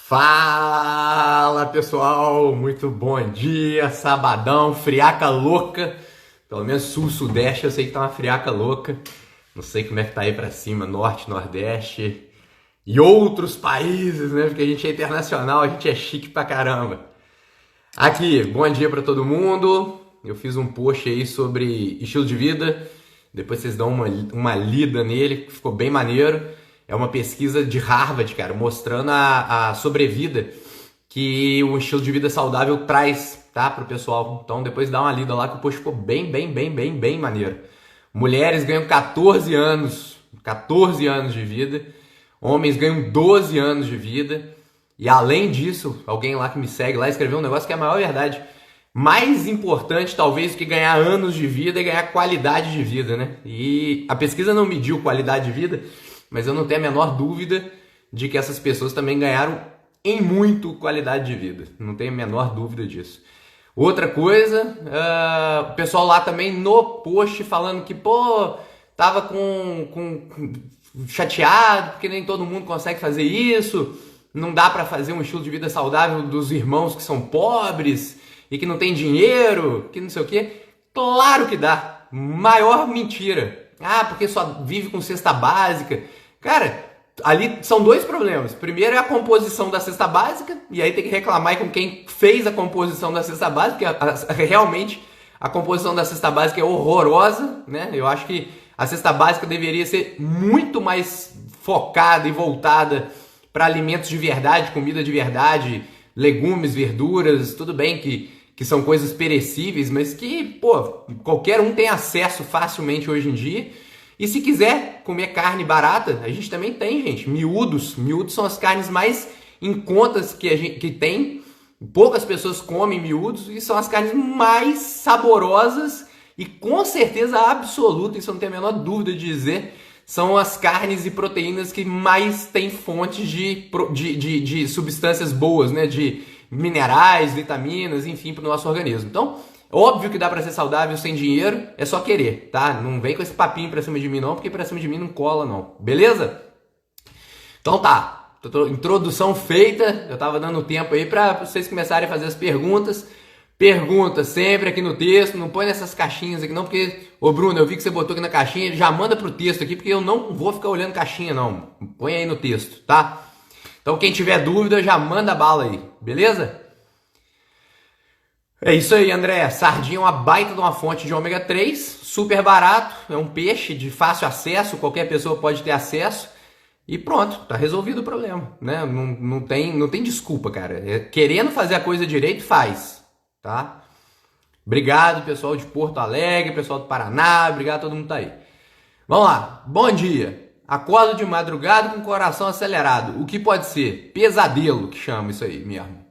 Fala pessoal, muito bom dia, sabadão, friaca louca, pelo menos sul-sudeste eu sei que tá uma friaca louca, não sei como é que tá aí pra cima, norte, nordeste e outros países, né, porque a gente é internacional, a gente é chique pra caramba. Aqui, bom dia pra todo mundo, eu fiz um post aí sobre estilo de vida, depois vocês dão uma lida nele, que ficou bem maneiro. É uma pesquisa de Harvard, cara, mostrando a sobrevida que o estilo de vida saudável traz, tá, pro pessoal. Então depois dá uma lida lá que o post ficou bem maneiro. Mulheres ganham 14 anos de vida. Homens ganham 12 anos de vida. E além disso, alguém lá que me segue lá escreveu um negócio que é a maior verdade. Mais importante, talvez, do que ganhar anos de vida é ganhar qualidade de vida, né? E a pesquisa não mediu qualidade de vida, mas eu não tenho a menor dúvida de que essas pessoas também ganharam em muito qualidade de vida. Não tenho a menor dúvida disso. Outra coisa, o pessoal lá também no post falando que, tava chateado porque nem todo mundo consegue fazer isso, não dá pra fazer um estilo de vida saudável dos irmãos que são pobres e que não tem dinheiro, que não sei o quê. Claro que dá. Maior mentira. Porque só vive com cesta básica. Cara, ali são dois problemas. Primeiro é a composição da cesta básica, e aí tem que reclamar com quem fez a composição da cesta básica, porque realmente a composição da cesta básica é horrorosa, né? Eu acho que a cesta básica deveria ser muito mais focada e voltada para alimentos de verdade, comida de verdade, legumes, verduras, tudo bem que são coisas perecíveis, mas que, qualquer um tem acesso facilmente hoje em dia. E se quiser comer carne barata, a gente também tem, gente, miúdos. Miúdos são as carnes mais em contas que tem. Poucas pessoas comem miúdos e são as carnes mais saborosas e com certeza absoluta, isso eu não tenho a menor dúvida de dizer, são as carnes e proteínas que mais têm fontes de substâncias boas, né? De minerais, vitaminas, enfim, para o nosso organismo. Então, óbvio que dá pra ser saudável sem dinheiro, é só querer, tá? Não vem com esse papinho pra cima de mim não, porque pra cima de mim não cola não, beleza? Então tá, introdução feita, eu tava dando tempo aí pra vocês começarem a fazer as perguntas. Pergunta sempre aqui no texto, não põe nessas caixinhas aqui não, porque, Bruno, eu vi que você botou aqui na caixinha, já manda pro texto aqui, porque eu não vou ficar olhando caixinha não, põe aí no texto, tá? Então quem tiver dúvida já manda bala aí, beleza? É isso aí, André. Sardinha é uma baita de uma fonte de ômega 3, super barato, é um peixe de fácil acesso, qualquer pessoa pode ter acesso e pronto, tá resolvido o problema, né? Não tem desculpa, cara. Querendo fazer a coisa direito, faz, tá? Obrigado, pessoal de Porto Alegre, pessoal do Paraná, obrigado a todo mundo que tá aí. Vamos lá, bom dia. Acordo de madrugada com o coração acelerado. O que pode ser? Pesadelo, que chama isso aí mesmo.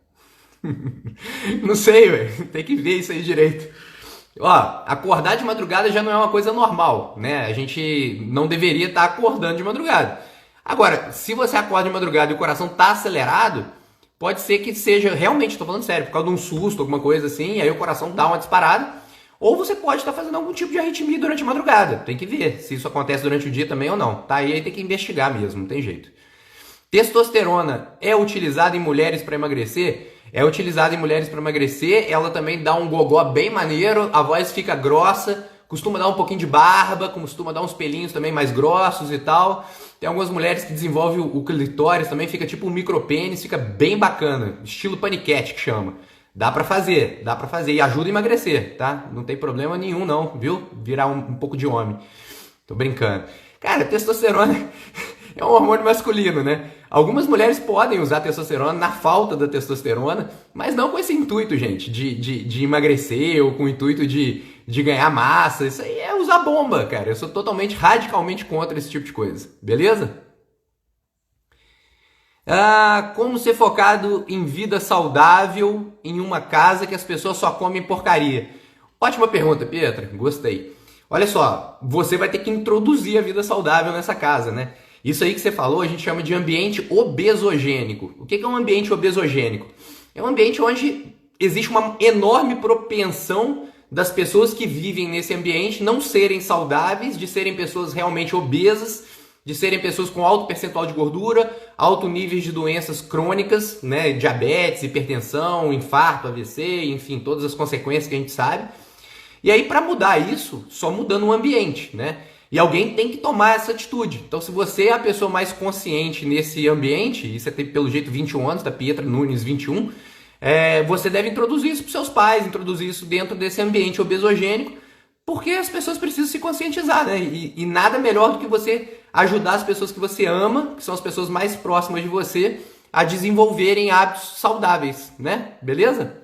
Não sei, velho. Tem que ver isso aí direito. Acordar de madrugada já não é uma coisa normal, né? A gente não deveria estar acordando de madrugada. Agora, se você acorda de madrugada e o coração tá acelerado, pode ser que seja, realmente, tô falando sério, por causa de um susto, alguma coisa assim, e aí o coração dá uma disparada. Ou você pode estar fazendo algum tipo de arritmia durante a madrugada. Tem que ver se isso acontece durante o dia também ou não, tá? E aí tem que investigar mesmo, não tem jeito. Testosterona é utilizada em mulheres para emagrecer? É utilizada em mulheres para emagrecer, ela também dá um gogó bem maneiro, a voz fica grossa, costuma dar um pouquinho de barba, costuma dar uns pelinhos também mais grossos e tal. Tem algumas mulheres que desenvolvem o clitóris também, fica tipo um micropênis, fica bem bacana, estilo paniquete que chama. Dá pra fazer e ajuda a emagrecer, tá? Não tem problema nenhum não, viu? Virar um pouco de homem. Tô brincando. Cara, testosterona é um hormônio masculino, né? Algumas mulheres podem usar testosterona na falta da testosterona, mas não com esse intuito, gente, de emagrecer ou com o intuito de ganhar massa. Isso aí é usar bomba, cara. Eu sou totalmente, radicalmente contra esse tipo de coisa, beleza? Como ser focado em vida saudável em uma casa que as pessoas só comem porcaria? Ótima pergunta, Pietra. Gostei. Olha só, você vai ter que introduzir a vida saudável nessa casa, né? Isso aí que você falou a gente chama de ambiente obesogênico. O que é um ambiente obesogênico? É um ambiente onde existe uma enorme propensão das pessoas que vivem nesse ambiente não serem saudáveis, de serem pessoas realmente obesas, de serem pessoas com alto percentual de gordura, alto níveis de doenças crônicas, né, diabetes, hipertensão, infarto, AVC, enfim, todas as consequências que a gente sabe. E aí, para mudar isso, só mudando o ambiente, né? E alguém tem que tomar essa atitude. Então, se você é a pessoa mais consciente nesse ambiente, e você tem pelo jeito 21 anos, da Pietra Nunes 21, você deve introduzir isso para seus pais, introduzir isso dentro desse ambiente obesogênico, porque as pessoas precisam se conscientizar, né? E nada melhor do que você ajudar as pessoas que você ama, que são as pessoas mais próximas de você, a desenvolverem hábitos saudáveis, né? Beleza?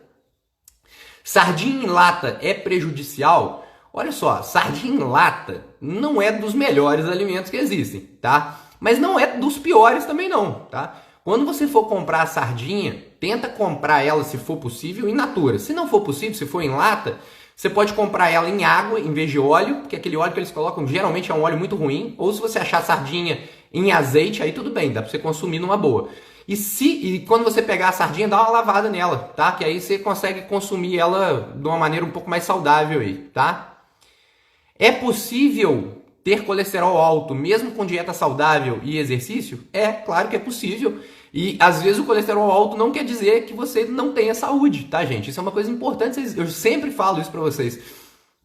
Sardinha em lata é prejudicial? Olha só, sardinha em lata não é dos melhores alimentos que existem, tá? Mas não é dos piores também não, tá? Quando você for comprar a sardinha, tenta comprar ela, se for possível, in natura. Se não for possível, se for em lata, você pode comprar ela em água em vez de óleo, porque aquele óleo que eles colocam geralmente é um óleo muito ruim. Ou se você achar sardinha em azeite, aí tudo bem, dá para você consumir numa boa. E quando você pegar a sardinha, dá uma lavada nela, tá? Que aí você consegue consumir ela de uma maneira um pouco mais saudável aí, tá? É possível ter colesterol alto mesmo com dieta saudável e exercício? É, claro que é possível. E às vezes o colesterol alto não quer dizer que você não tenha saúde, tá, gente? Isso é uma coisa importante, eu sempre falo isso pra vocês.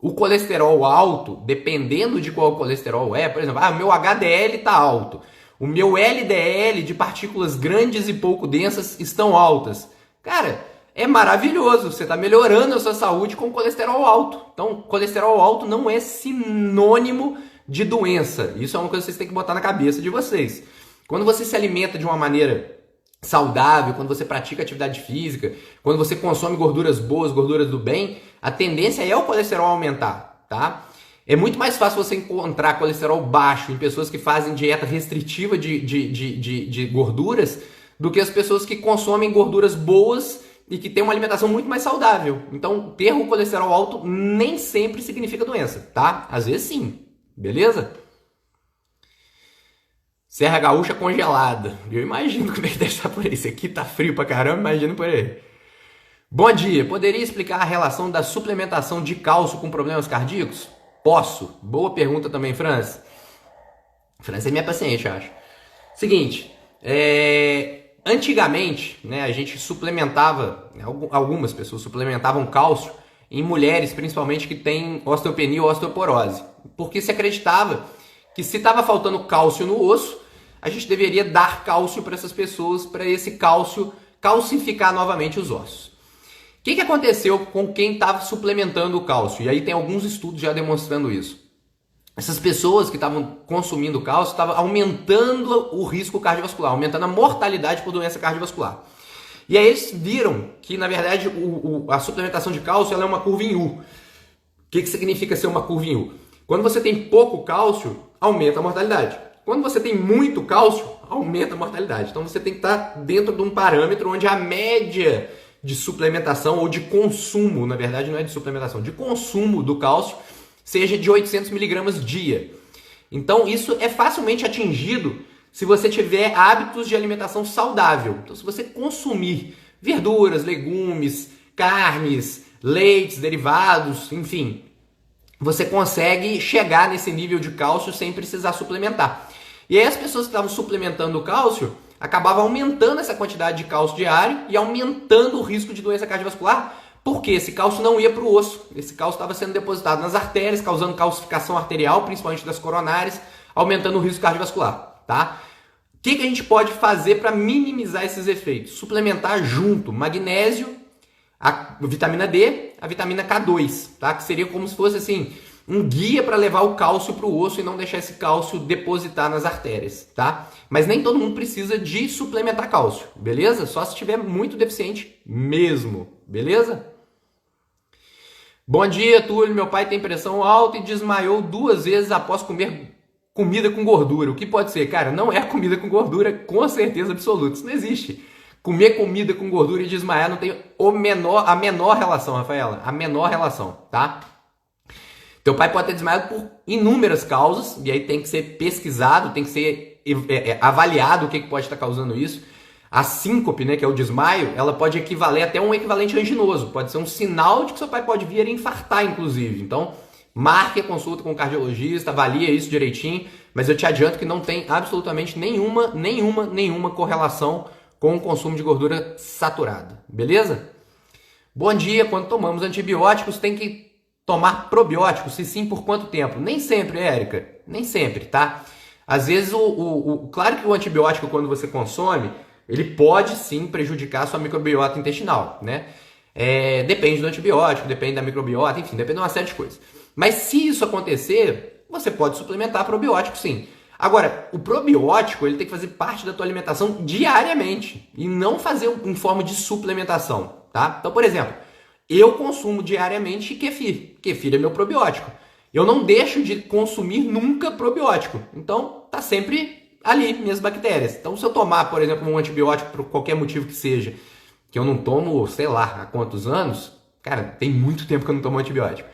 O colesterol alto, dependendo de qual colesterol é, por exemplo, o meu HDL tá alto, o meu LDL de partículas grandes e pouco densas estão altas. Cara, é maravilhoso, você está melhorando a sua saúde com colesterol alto. Então, colesterol alto não é sinônimo de doença. Isso é uma coisa que vocês têm que botar na cabeça de vocês. Quando você se alimenta de uma maneira saudável, quando você pratica atividade física, quando você consome gorduras boas, gorduras do bem, a tendência é o colesterol aumentar, tá? É muito mais fácil você encontrar colesterol baixo em pessoas que fazem dieta restritiva de gorduras do que as pessoas que consomem gorduras boas e que têm uma alimentação muito mais saudável. Então, ter o colesterol alto nem sempre significa doença, tá? Às vezes sim, beleza? Serra Gaúcha congelada. Eu imagino como é que deve estar por aí. Isso aqui tá frio pra caramba, imagina por aí. Bom dia, poderia explicar a relação da suplementação de cálcio com problemas cardíacos? Posso. Boa pergunta também, França. França é minha paciente, eu acho. Seguinte, antigamente, né, a gente suplementava, algumas pessoas suplementavam cálcio em mulheres, principalmente, que têm osteopenia ou osteoporose. Porque se acreditava que se estava faltando cálcio no osso, a gente deveria dar cálcio para essas pessoas, para esse cálcio calcificar novamente os ossos. O que aconteceu com quem estava suplementando o cálcio? E aí tem alguns estudos já demonstrando isso. Essas pessoas que estavam consumindo cálcio estavam aumentando o risco cardiovascular, aumentando a mortalidade por doença cardiovascular. E aí eles viram que, na verdade, a suplementação de cálcio ela é uma curva em U. O que significa ser uma curva em U? Quando você tem pouco cálcio, aumenta a mortalidade. Quando você tem muito cálcio, aumenta a mortalidade. Então você tem que estar dentro de um parâmetro onde a média de suplementação ou de consumo, na verdade não é de suplementação, de consumo do cálcio seja de 800 miligramas dia. Então isso é facilmente atingido se você tiver hábitos de alimentação saudável. Então se você consumir verduras, legumes, carnes, leites, derivados, enfim, você consegue chegar nesse nível de cálcio sem precisar suplementar. E aí as pessoas que estavam suplementando o cálcio acabavam aumentando essa quantidade de cálcio diário e aumentando o risco de doença cardiovascular, porque esse cálcio não ia para o osso. Esse cálcio estava sendo depositado nas artérias, causando calcificação arterial, principalmente das coronárias, aumentando o risco cardiovascular, tá? O que a gente pode fazer para minimizar esses efeitos? Suplementar junto magnésio, a vitamina D, a vitamina K2, tá? Que seria como se fosse assim um guia para levar o cálcio para o osso e não deixar esse cálcio depositar nas artérias, tá? Mas nem todo mundo precisa de suplementar cálcio, beleza? Só se estiver muito deficiente mesmo, beleza? Bom dia, Túlio. Meu pai tem pressão alta e desmaiou 2 vezes após comer comida com gordura. O que pode ser? Cara, não é comida com gordura, com certeza absoluta. Isso não existe. Comer comida com gordura e desmaiar não tem a menor relação, Rafaela. A menor relação, tá? Teu pai pode ter desmaiado por inúmeras causas, e aí tem que ser pesquisado, tem que ser avaliado o que pode estar causando isso. A síncope, né, que é o desmaio, ela pode equivaler até um equivalente anginoso. Pode ser um sinal de que seu pai pode vir a infartar, inclusive. Então, marque a consulta com o cardiologista, avalie isso direitinho, mas eu te adianto que não tem absolutamente nenhuma correlação com o consumo de gordura saturada, beleza? Bom dia, quando tomamos antibióticos tem que tomar probióticos? Se sim, por quanto tempo? Nem sempre, Érica, nem sempre, tá? Às vezes, claro que o antibiótico, quando você consome, ele pode sim prejudicar a sua microbiota intestinal, né? Depende do antibiótico, depende da microbiota, enfim, depende de uma série de coisas. Mas se isso acontecer, você pode suplementar probiótico sim. Agora, o probiótico ele tem que fazer parte da tua alimentação diariamente e não fazer em forma de suplementação, tá? Então, por exemplo, eu consumo diariamente kefir. Kefir é meu probiótico. Eu não deixo de consumir nunca probiótico. Então, tá sempre ali, minhas bactérias. Então, se eu tomar, por exemplo, um antibiótico por qualquer motivo que seja, que eu não tomo, sei lá, há quantos anos, cara, tem muito tempo que eu não tomo antibiótico.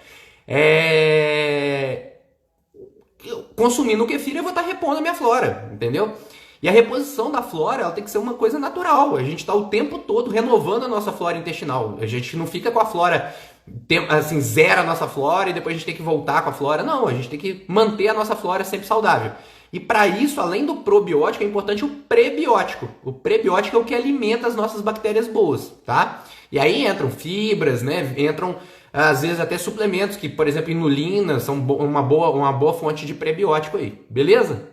Consumindo o kefir, eu vou estar repondo a minha flora, entendeu? E a reposição da flora, ela tem que ser uma coisa natural. A gente está o tempo todo renovando a nossa flora intestinal. A gente não fica com a flora, assim, zera a nossa flora e depois a gente tem que voltar com a flora. Não, a gente tem que manter a nossa flora sempre saudável. E para isso, além do probiótico, é importante o prebiótico. O prebiótico é o que alimenta as nossas bactérias boas, tá? E aí entram fibras, né? Entram às vezes até suplementos que, por exemplo, inulina são uma boa fonte de prebiótico aí, beleza?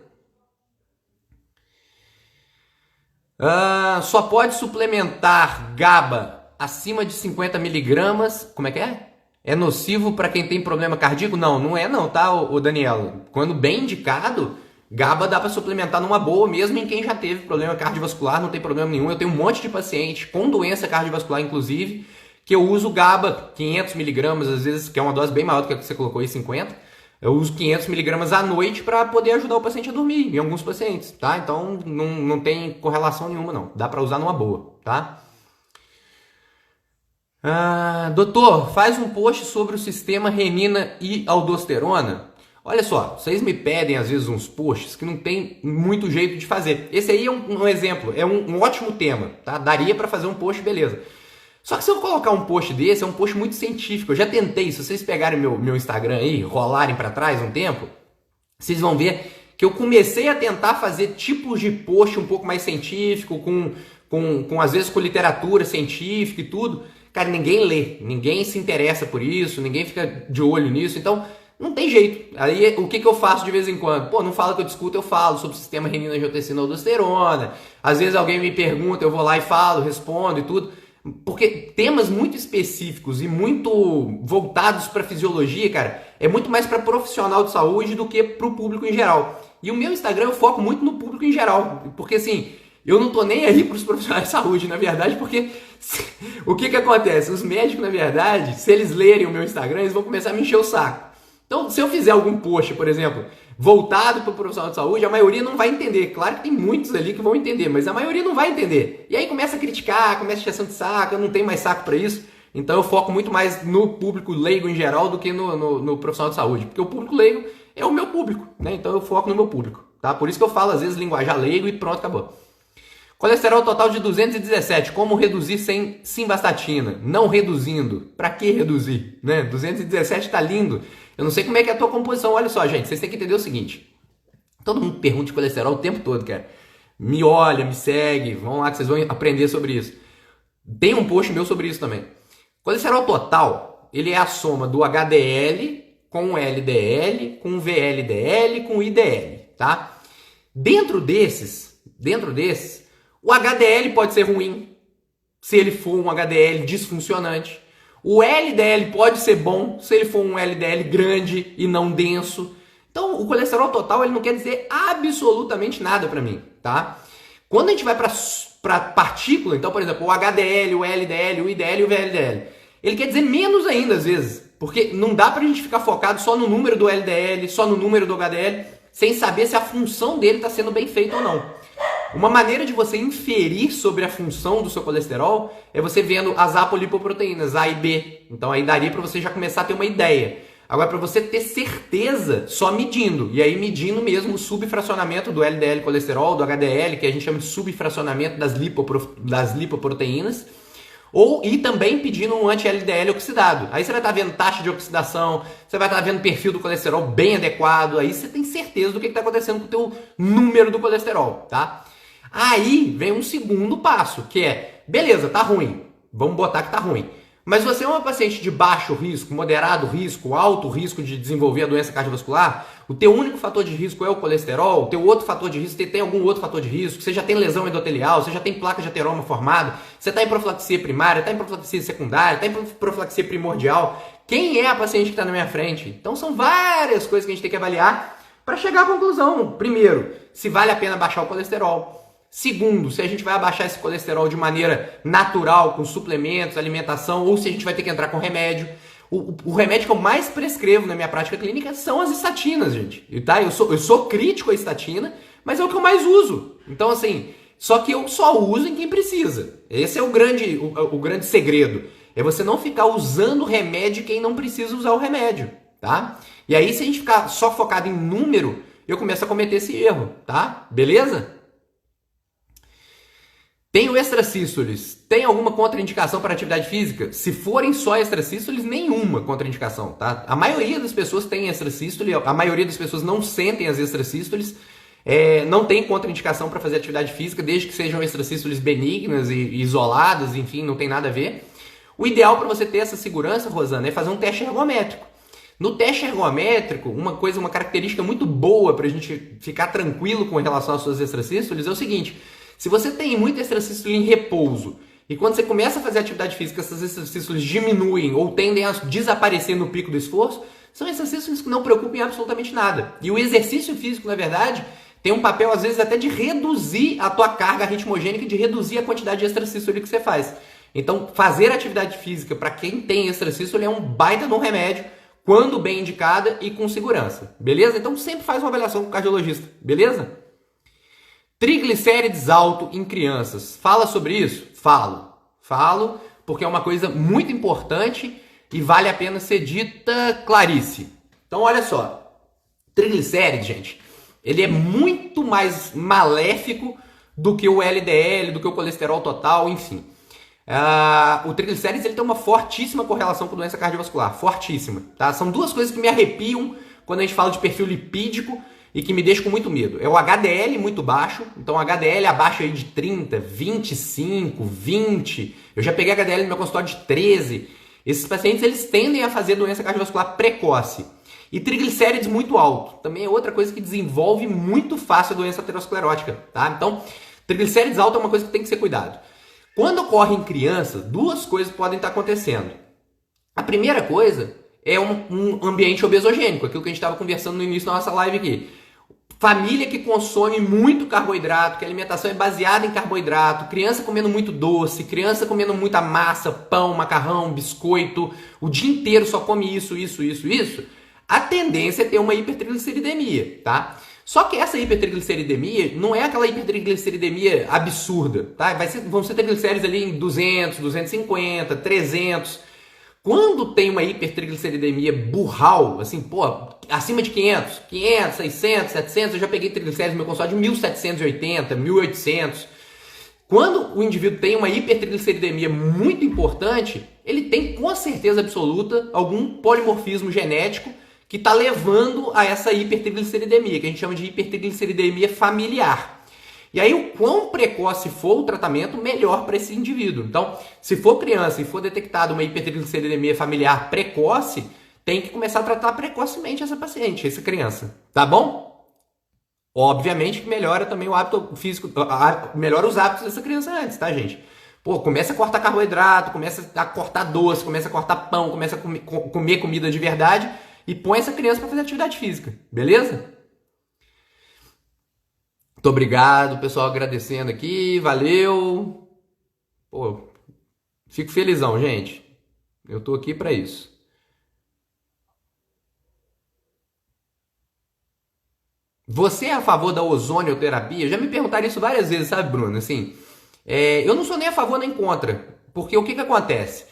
Só pode suplementar GABA acima de 50 miligramas, como é que é? É nocivo para quem tem problema cardíaco? Não, não é não, tá, o Daniel? Quando bem indicado, GABA dá para suplementar numa boa, mesmo em quem já teve problema cardiovascular, não tem problema nenhum. Eu tenho um monte de paciente com doença cardiovascular, inclusive, que eu uso GABA 500 miligramas, às vezes, que é uma dose bem maior do que a que você colocou aí, 50. Eu uso 500 miligramas à noite para poder ajudar o paciente a dormir, em alguns pacientes, tá? Então, não tem correlação nenhuma, não. Dá para usar numa boa, tá? Doutor, faz um post sobre o sistema renina e aldosterona. Olha só, vocês me pedem às vezes uns posts que não tem muito jeito de fazer. Esse aí é um exemplo, é um ótimo tema, tá? Daria para fazer um post, beleza. Só que se eu colocar um post desse, é um post muito científico. Eu já tentei, se vocês pegarem meu Instagram aí, rolarem para trás um tempo, vocês vão ver que eu comecei a tentar fazer tipos de post um pouco mais científico, com às vezes com literatura científica e tudo. Cara, ninguém lê, ninguém se interessa por isso, ninguém fica de olho nisso, então não tem jeito. Aí o que eu faço de vez em quando? Pô, não fala que eu discuto, eu falo sobre o sistema renina-angiotensina-aldosterona. Às vezes alguém me pergunta, eu vou lá e falo, respondo e tudo. Porque temas muito específicos e muito voltados para fisiologia, cara, é muito mais para profissional de saúde do que para o público em geral. E o meu Instagram eu foco muito no público em geral, porque assim, eu não tô nem aí para os profissionais de saúde, na verdade, porque o que acontece? Os médicos, na verdade, se eles lerem o meu Instagram, eles vão começar a me encher o saco. Então, se eu fizer algum post, por exemplo, voltado para o profissional de saúde, a maioria não vai entender. Claro que tem muitos ali que vão entender, mas a maioria não vai entender. E aí começa a criticar, começa a encheção de saco, eu não tenho mais saco para isso. Então eu foco muito mais no público leigo em geral do que no profissional de saúde. Porque o público leigo é o meu público, né? Então eu foco no meu público, tá? Por isso que eu falo às vezes linguajar leigo e pronto, acabou. Colesterol total de 217, como reduzir sem simvastatina? Não reduzindo. Para que reduzir? Né? 217 tá lindo. Eu não sei como é que é a tua composição. Olha só, gente, vocês têm que entender o seguinte. Todo mundo pergunta de colesterol o tempo todo, cara. Me olha, me segue, vão lá que vocês vão aprender sobre isso. Tem um post meu sobre isso também. Colesterol total, ele é a soma do HDL com o LDL, com o VLDL, com o IDL, tá? Dentro desses, o HDL pode ser ruim, se ele for um HDL disfuncionante. O LDL pode ser bom, se ele for um LDL grande e não denso. Então, o colesterol total ele não quer dizer absolutamente nada para mim, tá? Quando a gente vai para partícula, então, por exemplo, o HDL, o LDL, o IDL e o VLDL, ele quer dizer menos ainda às vezes, porque não dá pra gente ficar focado só no número do LDL, só no número do HDL, sem saber se a função dele está sendo bem feita ou não. Uma maneira de você inferir sobre a função do seu colesterol é você vendo as apolipoproteínas, A e B. Então aí daria para você já começar a ter uma ideia. Agora, para você ter certeza, só medindo. E aí medindo mesmo o subfracionamento do LDL colesterol, do HDL, que a gente chama de subfracionamento das lipoproteínas. E também pedindo um anti-LDL oxidado. Aí você vai estar vendo taxa de oxidação, você vai estar vendo perfil do colesterol bem adequado, aí você tem certeza do que está acontecendo com o teu número do colesterol, tá? Aí vem um segundo passo, que é, beleza, tá ruim, vamos botar que tá ruim. Mas você é uma paciente de baixo risco, moderado risco, alto risco de desenvolver a doença cardiovascular, o teu único fator de risco é o colesterol, o teu outro fator de risco, tem algum outro fator de risco, você já tem lesão endotelial, você já tem placa de ateroma formada, você está em profilaxia primária, está em profilaxia secundária, está em profilaxia primordial. Quem é a paciente que está na minha frente? Então são várias coisas que a gente tem que avaliar para chegar à conclusão. Primeiro, se vale a pena baixar o colesterol. Segundo, se a gente vai abaixar esse colesterol de maneira natural, com suplementos, alimentação, ou se a gente vai ter que entrar com remédio. O remédio que eu mais prescrevo na minha prática clínica são as estatinas, gente. Tá? Eu sou crítico à estatina, mas é o que eu mais uso. Então, assim, só que eu só uso em quem precisa. Esse é o grande segredo. É você não ficar usando remédio quem não precisa usar o remédio, tá? E aí, se a gente ficar só focado em número, eu começo a cometer esse erro, tá? Beleza? Tem o extrasístoles. Tem alguma contraindicação para atividade física? Se forem só extrasístoles, nenhuma contraindicação, tá? A maioria das pessoas tem extrasístole, a maioria das pessoas não sentem as extrasístoles, não tem contraindicação para fazer atividade física, desde que sejam extrasístoles benignas e isoladas, enfim, não tem nada a ver. O ideal para você ter essa segurança, Rosana, é fazer um teste ergométrico. No teste ergométrico, uma característica muito boa para a gente ficar tranquilo com relação às suas extrasístoles é o seguinte: se você tem muita extrasístole em repouso e quando você começa a fazer atividade física, essas extrasístoles diminuem ou tendem a desaparecer no pico do esforço, são extrasístoles que não preocupam em absolutamente nada. E o exercício físico, na verdade, tem um papel, às vezes, até de reduzir a tua carga ritmogênica, de reduzir a quantidade de extrasístole que você faz. Então, fazer atividade física para quem tem extrasístole é um baita no remédio, quando bem indicada e com segurança. Beleza? Então, sempre faz uma avaliação com o cardiologista. Beleza? Triglicérides alto em crianças. Fala sobre isso? Falo, porque é uma coisa muito importante e vale a pena ser dita, Clarice. Então, olha só. Triglicérides, gente, ele é muito mais maléfico do que o LDL, do que o colesterol total, enfim. O triglicérides ele tem uma fortíssima correlação com doença cardiovascular. Fortíssima. Tá? São duas coisas que me arrepiam quando a gente fala de perfil lipídico e que me deixa com muito medo. É o HDL muito baixo, então o HDL abaixo aí de 30, 25, 20. Eu já peguei HDL no meu consultório de 13. Esses pacientes eles tendem a fazer doença cardiovascular precoce. E triglicérides muito alto, também é outra coisa que desenvolve muito fácil a doença aterosclerótica, tá? Então, triglicérides alto é uma coisa que tem que ser cuidado. Quando ocorre em crianças, duas coisas podem estar acontecendo. A primeira coisa é um ambiente obesogênico, aquilo que a gente estava conversando no início da nossa live aqui. Família que consome muito carboidrato, que a alimentação é baseada em carboidrato, criança comendo muito doce, criança comendo muita massa, pão, macarrão, biscoito, o dia inteiro só come isso. A tendência é ter uma hipertrigliceridemia, tá? Só que essa hipertrigliceridemia não é aquela hipertrigliceridemia absurda, tá? Vão ser triglicéridos ali em 200, 250, 300. Quando tem uma hipertrigliceridemia burral, assim, acima de 500, 600, 700, eu já peguei triglicéridos no meu consultório de 1780, 1800. Quando o indivíduo tem uma hipertrigliceridemia muito importante, ele tem com certeza absoluta algum polimorfismo genético que está levando a essa hipertrigliceridemia, que a gente chama de hipertrigliceridemia familiar. E aí, o quão precoce for o tratamento, melhor para esse indivíduo. Então, se for criança e for detectada uma hipertrigliceridemia familiar precoce, tem que começar a tratar precocemente essa paciente, essa criança. Tá bom? Obviamente que melhora também o hábito físico, melhora os hábitos dessa criança antes, tá, gente? Começa a cortar carboidrato, começa a cortar doce, começa a cortar pão, começa a comer comida de verdade e põe essa criança para fazer atividade física. Beleza? Muito obrigado, pessoal, agradecendo aqui, valeu. Fico felizão, gente. Eu tô aqui para isso. Você é a favor da ozonioterapia? Já me perguntaram isso várias vezes, sabe, Bruno? Assim, eu não sou nem a favor nem contra, porque o que acontece?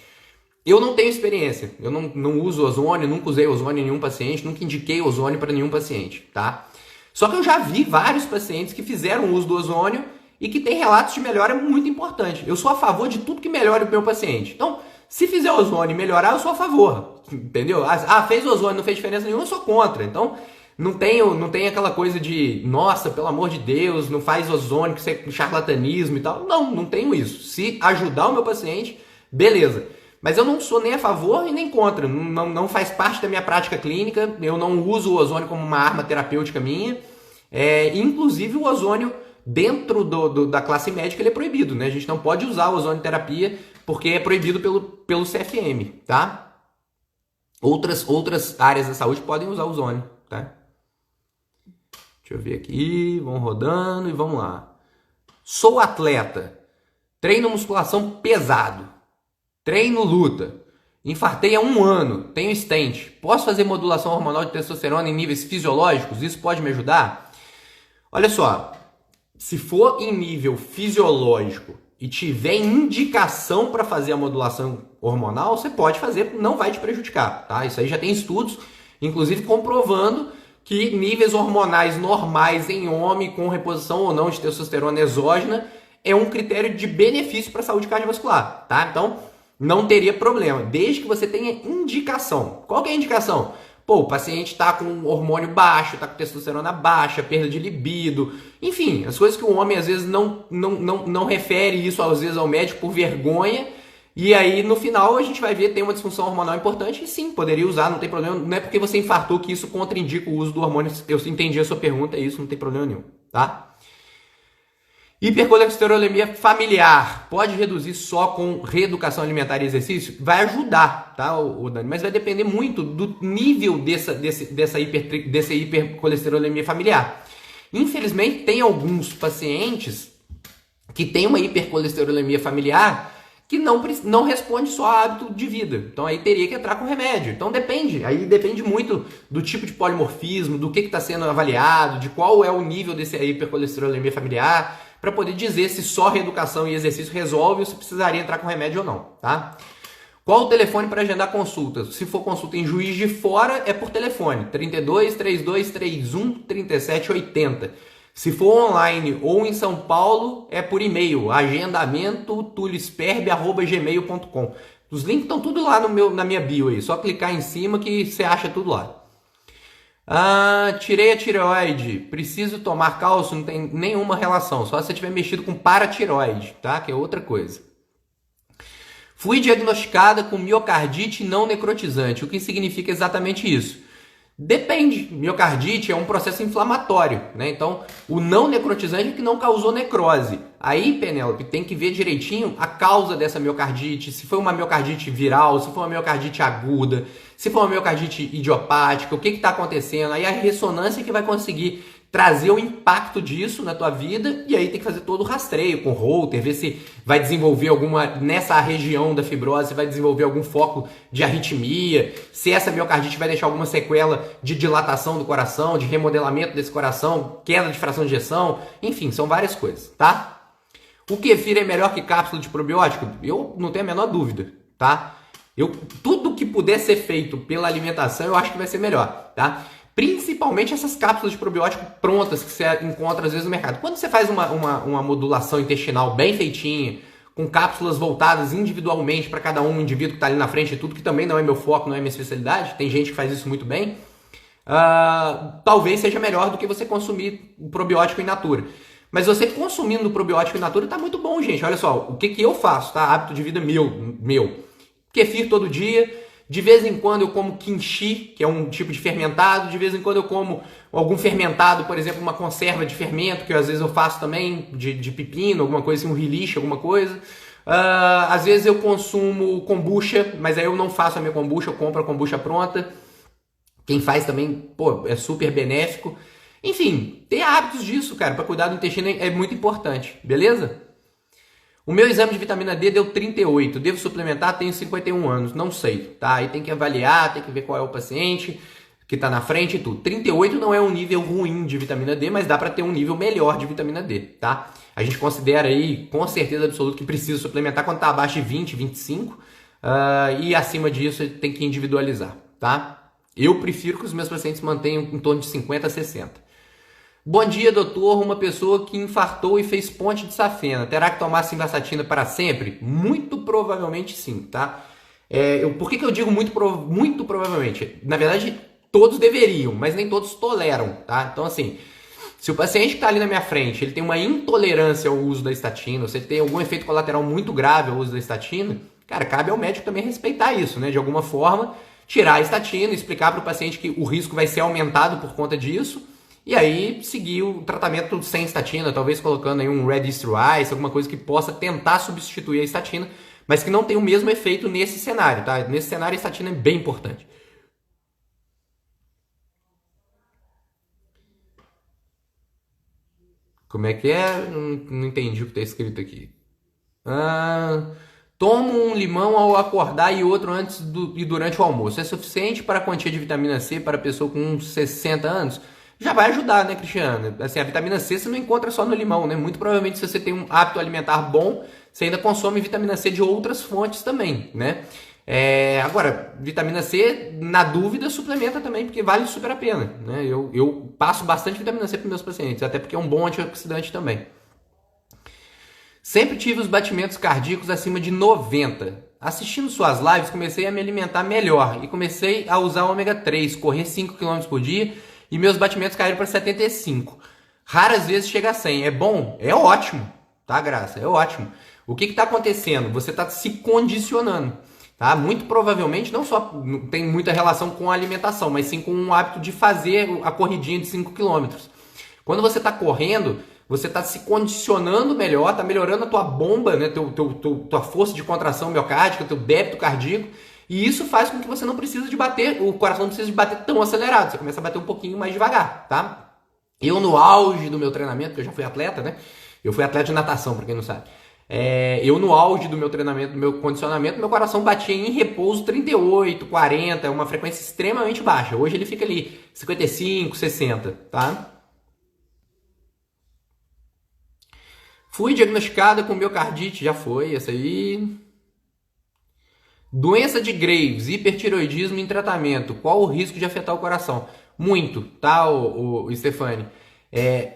Eu não tenho experiência, eu não uso ozônio, nunca usei ozônio em nenhum paciente, nunca indiquei ozônio para nenhum paciente, tá? Só que eu já vi vários pacientes que fizeram uso do ozônio e que tem relatos de melhora muito importante. Eu sou a favor de tudo que melhore o meu paciente. Então, se fizer ozônio e melhorar, eu sou a favor, entendeu? Fez ozônio, não fez diferença nenhuma, eu sou contra. Então, não tem aquela coisa de, nossa, pelo amor de Deus, não faz ozônio, que isso é charlatanismo e tal. Não tenho isso. Se ajudar o meu paciente, beleza. Mas eu não sou nem a favor e nem contra. Não faz parte da minha prática clínica. Eu não uso o ozônio como uma arma terapêutica minha. Inclusive o ozônio dentro da classe médica ele é proibido, né? A gente não pode usar o ozônio terapia porque é proibido pelo CFM, tá? Outras áreas da saúde podem usar o ozônio, tá? Deixa eu ver aqui, vamos rodando e vamos lá. Sou atleta, treino musculação pesado, treino luta, infartei há 1 ano, tenho stent, posso fazer modulação hormonal de testosterona em níveis fisiológicos? Isso pode me ajudar? Olha só, se for em nível fisiológico e tiver indicação para fazer a modulação hormonal, você pode fazer, não vai te prejudicar, tá? Isso aí já tem estudos, inclusive comprovando que níveis hormonais normais em homem com reposição ou não de testosterona exógena é um critério de benefício para a saúde cardiovascular, tá? Então, não teria problema, desde que você tenha indicação. Qual que é a indicação? Pô, o paciente está com hormônio baixo, está com testosterona baixa, perda de libido, enfim, as coisas que o homem às vezes não refere isso às vezes ao médico por vergonha, e aí no final a gente vai ver tem uma disfunção hormonal importante e sim, poderia usar, não tem problema, não é porque você infartou que isso contraindica o uso do hormônio, eu entendi a sua pergunta, é isso, não tem problema nenhum, tá? Hipercolesterolemia familiar pode reduzir só com reeducação alimentar e exercício? Vai ajudar, tá, o Dani? Mas vai depender muito do nível dessa hipercolesterolemia familiar. Infelizmente, tem alguns pacientes que têm uma hipercolesterolemia familiar que não responde só a hábito de vida. Então aí teria que entrar com remédio. Então aí depende muito do tipo de polimorfismo, do que está sendo avaliado, de qual é o nível dessa hipercolesterolemia familiar, para poder dizer se só reeducação e exercício resolve ou se precisaria entrar com remédio ou não, tá? Qual o telefone para agendar consulta? Se for consulta em Juiz de Fora, é por telefone, 32 32 31 37 80. Se for online ou em São Paulo, é por e-mail, agendamento@gmail.com. Os links estão tudo lá na minha bio aí, só clicar em cima que você acha tudo lá. Tirei a tireoide, preciso tomar cálcio? Não tem nenhuma relação, só se você tiver mexido com paratireoide, tá? Que é outra coisa. Fui diagnosticada com miocardite não necrotizante. O que significa exatamente isso? Depende. Miocardite é um processo inflamatório, né? Então, o não necrotizante é que não causou necrose. Aí, Penélope, tem que ver direitinho a causa dessa miocardite, se foi uma miocardite viral, se foi uma miocardite aguda, se foi uma miocardite idiopática, o que está acontecendo. Aí a ressonância que vai conseguir trazer o impacto disso na tua vida, e aí tem que fazer todo o rastreio com o Holter, ver se vai desenvolver nessa região da fibrose, vai desenvolver algum foco de arritmia, se essa miocardite vai deixar alguma sequela de dilatação do coração, de remodelamento desse coração, queda de fração de ejeção, enfim, são várias coisas, tá? O kefir é melhor que cápsula de probiótico? Eu não tenho a menor dúvida, tá? Tudo que puder ser feito pela alimentação, eu acho que vai ser melhor, tá? Principalmente essas cápsulas de probiótico prontas que você encontra às vezes no mercado. Quando você faz uma modulação intestinal bem feitinha, com cápsulas voltadas individualmente para cada um indivíduo que está ali na frente e tudo, que também não é meu foco, não é minha especialidade, tem gente que faz isso muito bem, talvez seja melhor do que você consumir o probiótico in natura. Mas você consumindo o probiótico in natura tá muito bom, gente. Olha só, o que eu faço, tá? Hábito de vida meu. Kefir todo dia. De vez em quando eu como kimchi, que é um tipo de fermentado. De vez em quando eu como algum fermentado, por exemplo, uma conserva de fermento, que às vezes eu faço também, de pepino, alguma coisa assim, um relish, alguma coisa. Às vezes eu consumo kombucha, mas aí eu não faço a minha kombucha, eu compro a kombucha pronta. Quem faz também, pô, é super benéfico. Enfim, ter hábitos disso, cara, para cuidar do intestino é muito importante, beleza? O meu exame de vitamina D deu 38, devo suplementar? Tenho 51 anos, não sei, tá? Aí tem que avaliar, tem que ver qual é o paciente que tá na frente e tudo. 38 não é um nível ruim de vitamina D, mas dá para ter um nível melhor de vitamina D, tá? A gente considera aí, com certeza absoluta, que precisa suplementar quando tá abaixo de 20, 25, e acima disso tem que individualizar, tá? Eu prefiro que os meus pacientes mantenham em torno de 50 a 60. Bom dia, doutor. Uma pessoa que infartou e fez ponte de safena. Terá que tomar simvastatina para sempre? Muito provavelmente sim, tá? Por que eu digo muito provavelmente? Na verdade, todos deveriam, mas nem todos toleram, tá? Então, assim, se o paciente que está ali na minha frente, ele tem uma intolerância ao uso da estatina, ou se ele tem algum efeito colateral muito grave ao uso da estatina, cara, cabe ao médico também respeitar isso, né? De alguma forma, tirar a estatina, explicar para o paciente que o risco vai ser aumentado por conta disso, e aí seguir o tratamento sem estatina, talvez colocando aí um Registry Ice, alguma coisa que possa tentar substituir a estatina, mas que não tem o mesmo efeito nesse cenário, tá? Nesse cenário a estatina é bem importante. Como é que é? Não entendi o que está escrito aqui. Ah, tomo um limão ao acordar e outro e durante o almoço. É suficiente para a quantia de vitamina C para a pessoa com uns 60 anos? Já vai ajudar, né, Cristiano? Assim, a vitamina C você não encontra só no limão, né? Muito provavelmente, se você tem um hábito alimentar bom, você ainda consome vitamina C de outras fontes também, né? Agora, vitamina C, na dúvida, suplementa também, porque vale super a pena, né? Eu passo bastante vitamina C para meus pacientes, até porque é um bom antioxidante também. Sempre tive os batimentos cardíacos acima de 90. Assistindo suas lives, comecei a me alimentar melhor e comecei a usar o ômega 3, correr 5 km por dia e meus batimentos caíram para 75. Raras vezes chega a 100. É bom? É ótimo, tá, Graça? É ótimo. O que está acontecendo? Você está se condicionando. Tá? Muito provavelmente não só tem muita relação com a alimentação, mas sim com o hábito de fazer a corridinha de 5 km. Quando você está correndo, você está se condicionando melhor, está melhorando a tua bomba, né? Tua força de contração miocárdica, teu débito cardíaco, e isso faz com que você não precise de bater, o coração não precisa de bater tão acelerado, você começa a bater um pouquinho mais devagar, tá? Eu no auge do meu treinamento, que eu já fui atleta, né? Eu fui atleta de natação, para quem não sabe. Eu no auge do meu treinamento, do meu condicionamento, meu coração batia em repouso 38, 40, uma frequência extremamente baixa. Hoje ele fica ali 55, 60, tá? Fui diagnosticada com miocardite, já foi, essa aí. Doença de Graves, hipertiroidismo em tratamento. Qual o risco de afetar o coração? Muito, tá, o Stefani?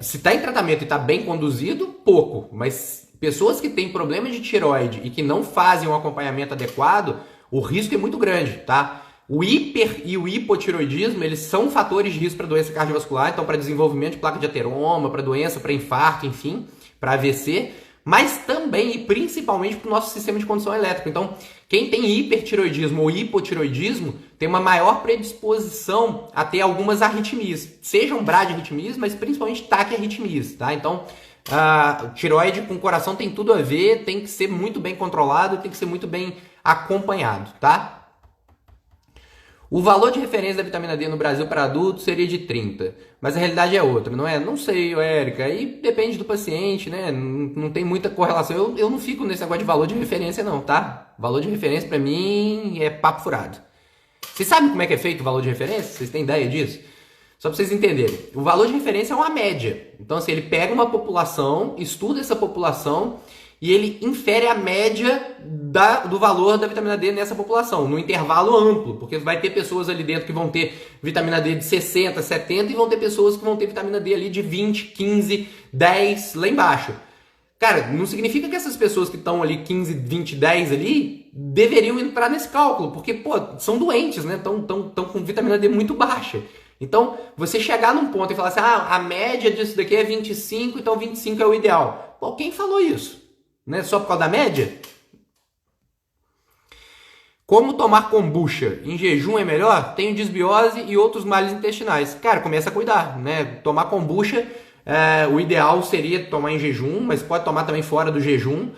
Se está em tratamento e está bem conduzido, pouco. Mas pessoas que têm problema de tiroide e que não fazem um acompanhamento adequado, o risco é muito grande, tá? O hiper e o hipotiroidismo, eles são fatores de risco para doença cardiovascular, então para desenvolvimento de placa de ateroma, para doença, para infarto, enfim, para AVC, mas também e principalmente para o nosso sistema de condução elétrica. Então, quem tem hipertiroidismo ou hipotiroidismo tem uma maior predisposição a ter algumas arritmias, sejam bradiarritmias, mas principalmente taquiarritmias, tá? Então, tiroide com coração tem tudo a ver, tem que ser muito bem controlado, tem que ser muito bem acompanhado, tá? O valor de referência da vitamina D no Brasil para adultos seria de 30, mas a realidade é outra, não é? Não sei, Érica, aí depende do paciente, né? Não tem muita correlação. Eu não fico nesse negócio de valor de referência não, tá? Valor de referência para mim é papo furado. Vocês sabem como é que é feito o valor de referência? Vocês têm ideia disso? Só para vocês entenderem. O valor de referência é uma média. Então, assim, ele pega uma população, estuda essa população e ele infere a média do valor da vitamina D nessa população, no intervalo amplo, porque vai ter pessoas ali dentro que vão ter vitamina D de 60, 70 e vão ter pessoas que vão ter vitamina D ali de 20, 15, 10 lá embaixo. Cara, não significa que essas pessoas que estão ali 15, 20, 10 ali deveriam entrar nesse cálculo, porque, pô, são doentes, né? Estão com vitamina D muito baixa. Então, você chegar num ponto e falar assim, a média disso daqui é 25, então 25 é o ideal. Pô, quem falou isso? Né? Só por causa da média? Como tomar kombucha? Em jejum é melhor? Tenho desbiose e outros males intestinais. Cara, começa a cuidar, né? Tomar kombucha, o ideal seria tomar em jejum, mas pode tomar também fora do jejum.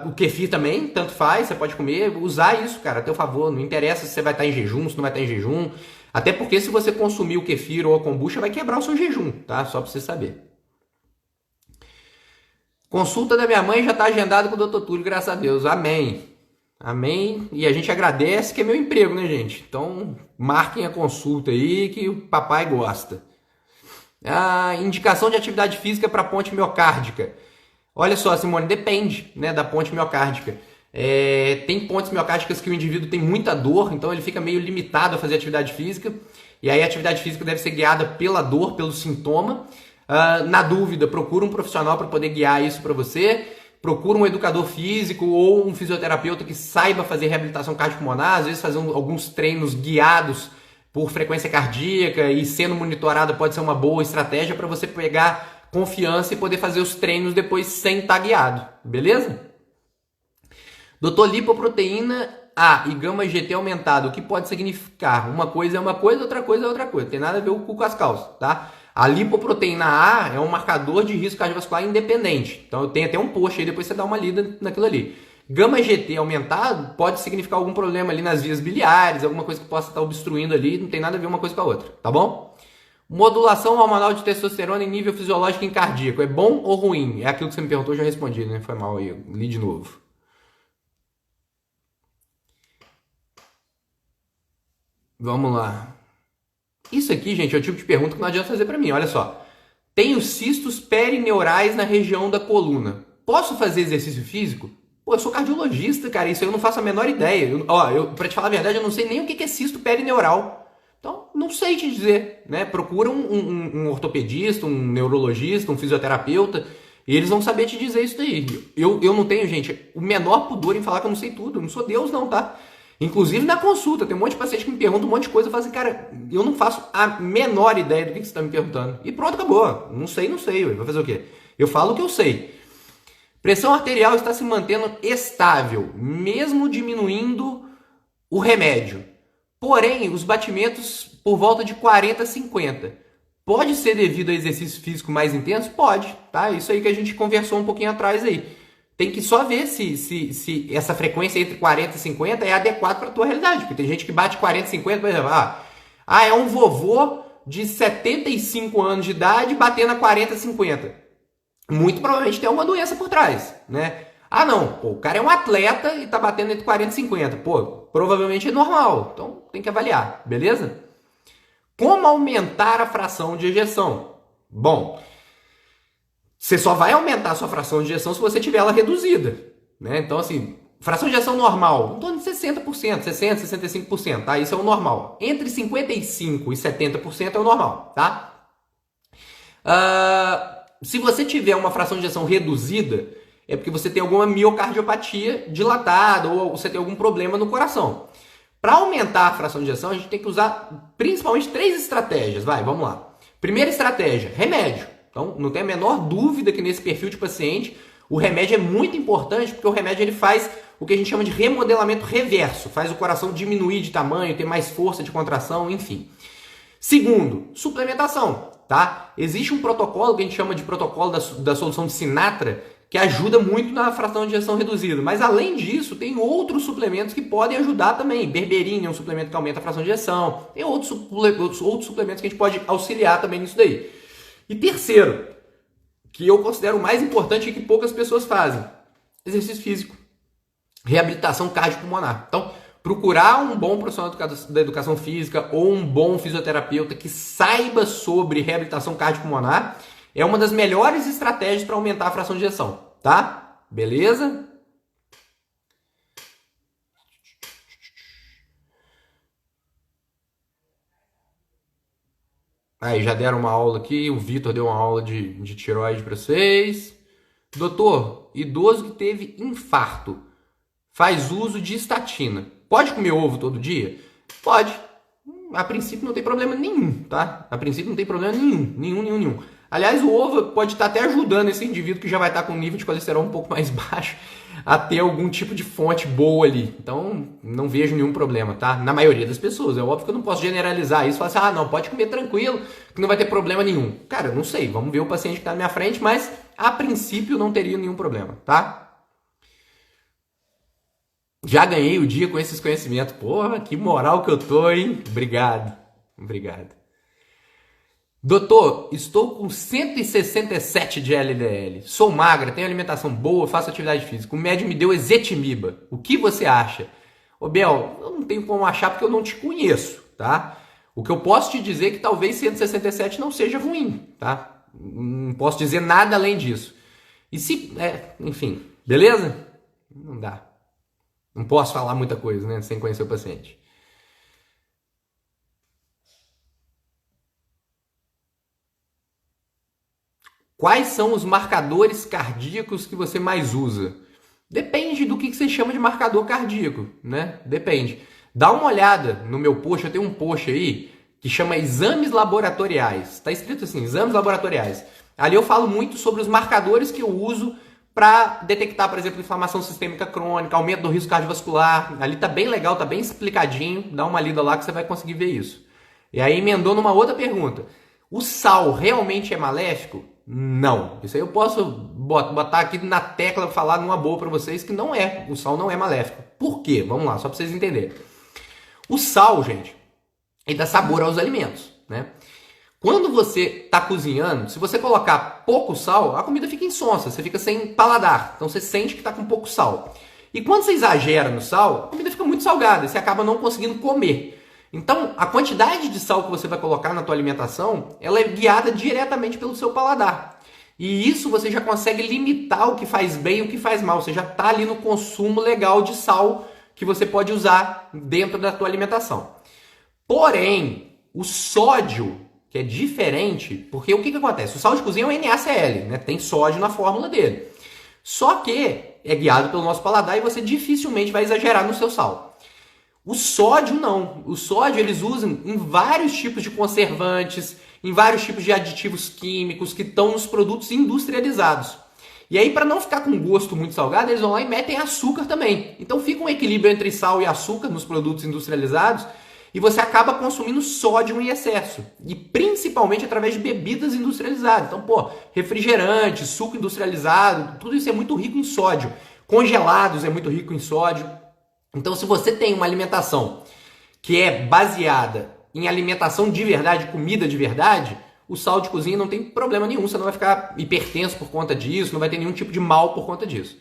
O kefir também, tanto faz, você pode comer. Usar isso, cara, a teu favor. Não interessa se você vai estar em jejum, se não vai estar em jejum. Até porque se você consumir o kefir ou a kombucha, vai quebrar o seu jejum, tá? Só pra você saber. Consulta da minha mãe já está agendada com o Dr. Túlio, graças a Deus. Amém. Amém. E a gente agradece que é meu emprego, né, gente? Então, marquem a consulta aí que o papai gosta. Indicação de atividade física para ponte miocárdica. Olha só, Simone, depende, né, da ponte miocárdica. Tem pontes miocárdicas que o indivíduo tem muita dor, então ele fica meio limitado a fazer atividade física. E aí a atividade física deve ser guiada pela dor, pelo sintoma. Na dúvida, procura um profissional para poder guiar isso para você. Procura um educador físico ou um fisioterapeuta que saiba fazer reabilitação cardiopulmonar, às vezes fazer alguns treinos guiados por frequência cardíaca e sendo monitorado pode ser uma boa estratégia para você pegar confiança e poder fazer os treinos depois sem estar guiado, beleza? Doutor, lipoproteína A e gama GT aumentado, o que pode significar? Uma coisa é uma coisa, outra coisa é outra coisa. Não tem nada a ver o cu com as calças, tá? A lipoproteína A é um marcador de risco cardiovascular independente. Então eu tenho até um post aí, depois você dá uma lida naquilo ali. Gama GT aumentado pode significar algum problema ali nas vias biliares, alguma coisa que possa estar obstruindo ali, não tem nada a ver uma coisa com a outra, tá bom? Modulação hormonal de testosterona em nível fisiológico e cardíaco, é bom ou ruim? É aquilo que você me perguntou, eu já respondi, né? Foi mal aí, eu li de novo. Vamos lá. Isso aqui, gente, é o tipo de pergunta que não adianta fazer pra mim. Olha só. Tenho cistos perineurais na região da coluna. Posso fazer exercício físico? Pô, eu sou cardiologista, cara. Isso aí eu não faço a menor ideia. Pra te falar a verdade, eu não sei nem o que é cisto perineural. Então, não sei te dizer, né? Procura um ortopedista, um neurologista, um fisioterapeuta. E eles vão saber te dizer isso daí. Eu não tenho, gente, o menor pudor em falar que eu não sei tudo. Eu não sou Deus, não, tá? Inclusive na consulta, tem um monte de paciente que me pergunta um monte de coisa. Eu falo assim, cara, eu não faço a menor ideia do que você está me perguntando. E pronto, acabou. Não sei, vai fazer o quê? Eu falo o que eu sei. Pressão arterial está se mantendo estável, mesmo diminuindo o remédio. Porém, os batimentos por volta de 40 a 50. Pode ser devido a exercício físico mais intenso? Pode, tá? Isso aí que a gente conversou um pouquinho atrás aí. Tem que só ver se essa frequência entre 40 e 50 é adequada para a tua realidade. Porque tem gente que bate 40 e 50, por exemplo, é um vovô de 75 anos de idade batendo a 40 e 50. Muito provavelmente tem uma doença por trás, né? Não, pô, o cara é um atleta e tá batendo entre 40 e 50. Pô, provavelmente é normal. Então tem que avaliar, beleza? Como aumentar a fração de ejeção? Bom, você só vai aumentar a sua fração de ejeção se você tiver ela reduzida, né? Então, assim, fração de ejeção normal, em torno de 60%, 60%, 65%, tá? Isso é o normal. Entre 55% e 70% é o normal, tá? Se você tiver uma fração de ejeção reduzida, é porque você tem alguma miocardiopatia dilatada ou você tem algum problema no coração. Para aumentar a fração de ejeção, a gente tem que usar principalmente 3 estratégias. Vamos lá. Primeira estratégia, remédio. Então, não tem a menor dúvida que nesse perfil de paciente, o remédio é muito importante, porque o remédio ele faz o que a gente chama de remodelamento reverso, faz o coração diminuir de tamanho, ter mais força de contração, enfim. Segundo, suplementação, tá? Existe um protocolo que a gente chama de protocolo da solução de Sinatra, que ajuda muito na fração de ejeção reduzida. Mas além disso, tem outros suplementos que podem ajudar também. Berberina é um suplemento que aumenta a fração de ejeção. Tem outros suplementos que a gente pode auxiliar também nisso daí. E terceiro, que eu considero o mais importante e que poucas pessoas fazem, exercício físico, reabilitação cardiopulmonar. Então, procurar um bom profissional da educação física ou um bom fisioterapeuta que saiba sobre reabilitação cardiopulmonar é uma das melhores estratégias para aumentar a fração de ejeção, tá? Beleza? Aí, já deram uma aula aqui, o Vitor deu uma aula de tireoide para vocês. Doutor, idoso que teve infarto, faz uso de estatina. Pode comer ovo todo dia? Pode. A princípio não tem problema nenhum, tá? A princípio não tem problema nenhum. Aliás, o ovo pode estar até ajudando esse indivíduo que já vai estar com um nível de colesterol um pouco mais baixo a ter algum tipo de fonte boa ali. Então, não vejo nenhum problema, tá? Na maioria das pessoas. É óbvio que eu não posso generalizar isso e falar assim, não, pode comer tranquilo, que não vai ter problema nenhum. Cara, eu não sei. Vamos ver o paciente que está na minha frente, mas a princípio não teria nenhum problema, tá? Já ganhei o dia com esses conhecimentos. Porra, que moral que eu tô, hein? Obrigado. Doutor, estou com 167 de LDL. Sou magra, tenho alimentação boa, faço atividade física. O médico me deu ezetimiba. O que você acha? Ô Bel, eu não tenho como achar porque eu não te conheço, tá? O que eu posso te dizer é que talvez 167 não seja ruim, tá? Não posso dizer nada além disso. E se... enfim, beleza? Não dá. Não posso falar muita coisa, né, sem conhecer o paciente. Quais são os marcadores cardíacos que você mais usa? Depende do que você chama de marcador cardíaco, né? Depende. Dá uma olhada no meu post, eu tenho um post aí que chama Exames Laboratoriais. Está escrito assim, Exames Laboratoriais. Ali eu falo muito sobre os marcadores que eu uso para detectar, por exemplo, inflamação sistêmica crônica, aumento do risco cardiovascular. Ali tá bem legal, tá bem explicadinho. Dá uma lida lá que você vai conseguir ver isso. E aí emendou numa outra pergunta. O sal realmente é maléfico? Não. Isso aí eu posso botar aqui na tecla, falar numa boa para vocês que não é. O sal não é maléfico. Por quê? Vamos lá, só para vocês entenderem. O sal, gente, ele dá sabor aos alimentos, né? Quando você está cozinhando, se você colocar pouco sal, a comida fica insonsa, você fica sem paladar. Então você sente que está com pouco sal. E quando você exagera no sal, a comida fica muito salgada e você acaba não conseguindo comer. Então, a quantidade de sal que você vai colocar na tua alimentação, ela é guiada diretamente pelo seu paladar. E isso você já consegue limitar o que faz bem e o que faz mal. Você já está ali no consumo legal de sal que você pode usar dentro da tua alimentação. Porém, o sódio, que é diferente, porque o que acontece? O sal de cozinha é um NaCl, né? Tem sódio na fórmula dele. Só que é guiado pelo nosso paladar e você dificilmente vai exagerar no seu sal. O sódio não. O sódio eles usam em vários tipos de conservantes, em vários tipos de aditivos químicos que estão nos produtos industrializados. E aí, para não ficar com gosto muito salgado, eles vão lá e metem açúcar também. Então fica um equilíbrio entre sal e açúcar nos produtos industrializados e você acaba consumindo sódio em excesso. E principalmente através de bebidas industrializadas. Então, refrigerante, suco industrializado, tudo isso é muito rico em sódio. Congelados é muito rico em sódio. Então, se você tem uma alimentação que é baseada em alimentação de verdade, comida de verdade, o sal de cozinha não tem problema nenhum, você não vai ficar hipertenso por conta disso, não vai ter nenhum tipo de mal por conta disso.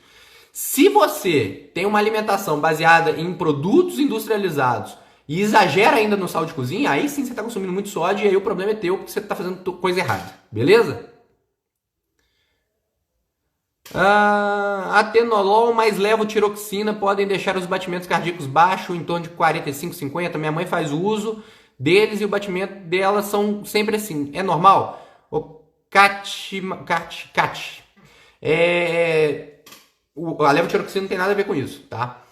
Se você tem uma alimentação baseada em produtos industrializados e exagera ainda no sal de cozinha, aí sim você está consumindo muito sódio e aí o problema é teu porque você está fazendo coisa errada, beleza? Atenolol mais levotiroxina podem deixar os batimentos cardíacos baixos, em torno de 45, 50. Minha mãe faz uso deles e o batimento delas são sempre assim. É normal? O a levotiroxina não tem nada a ver com isso, tá?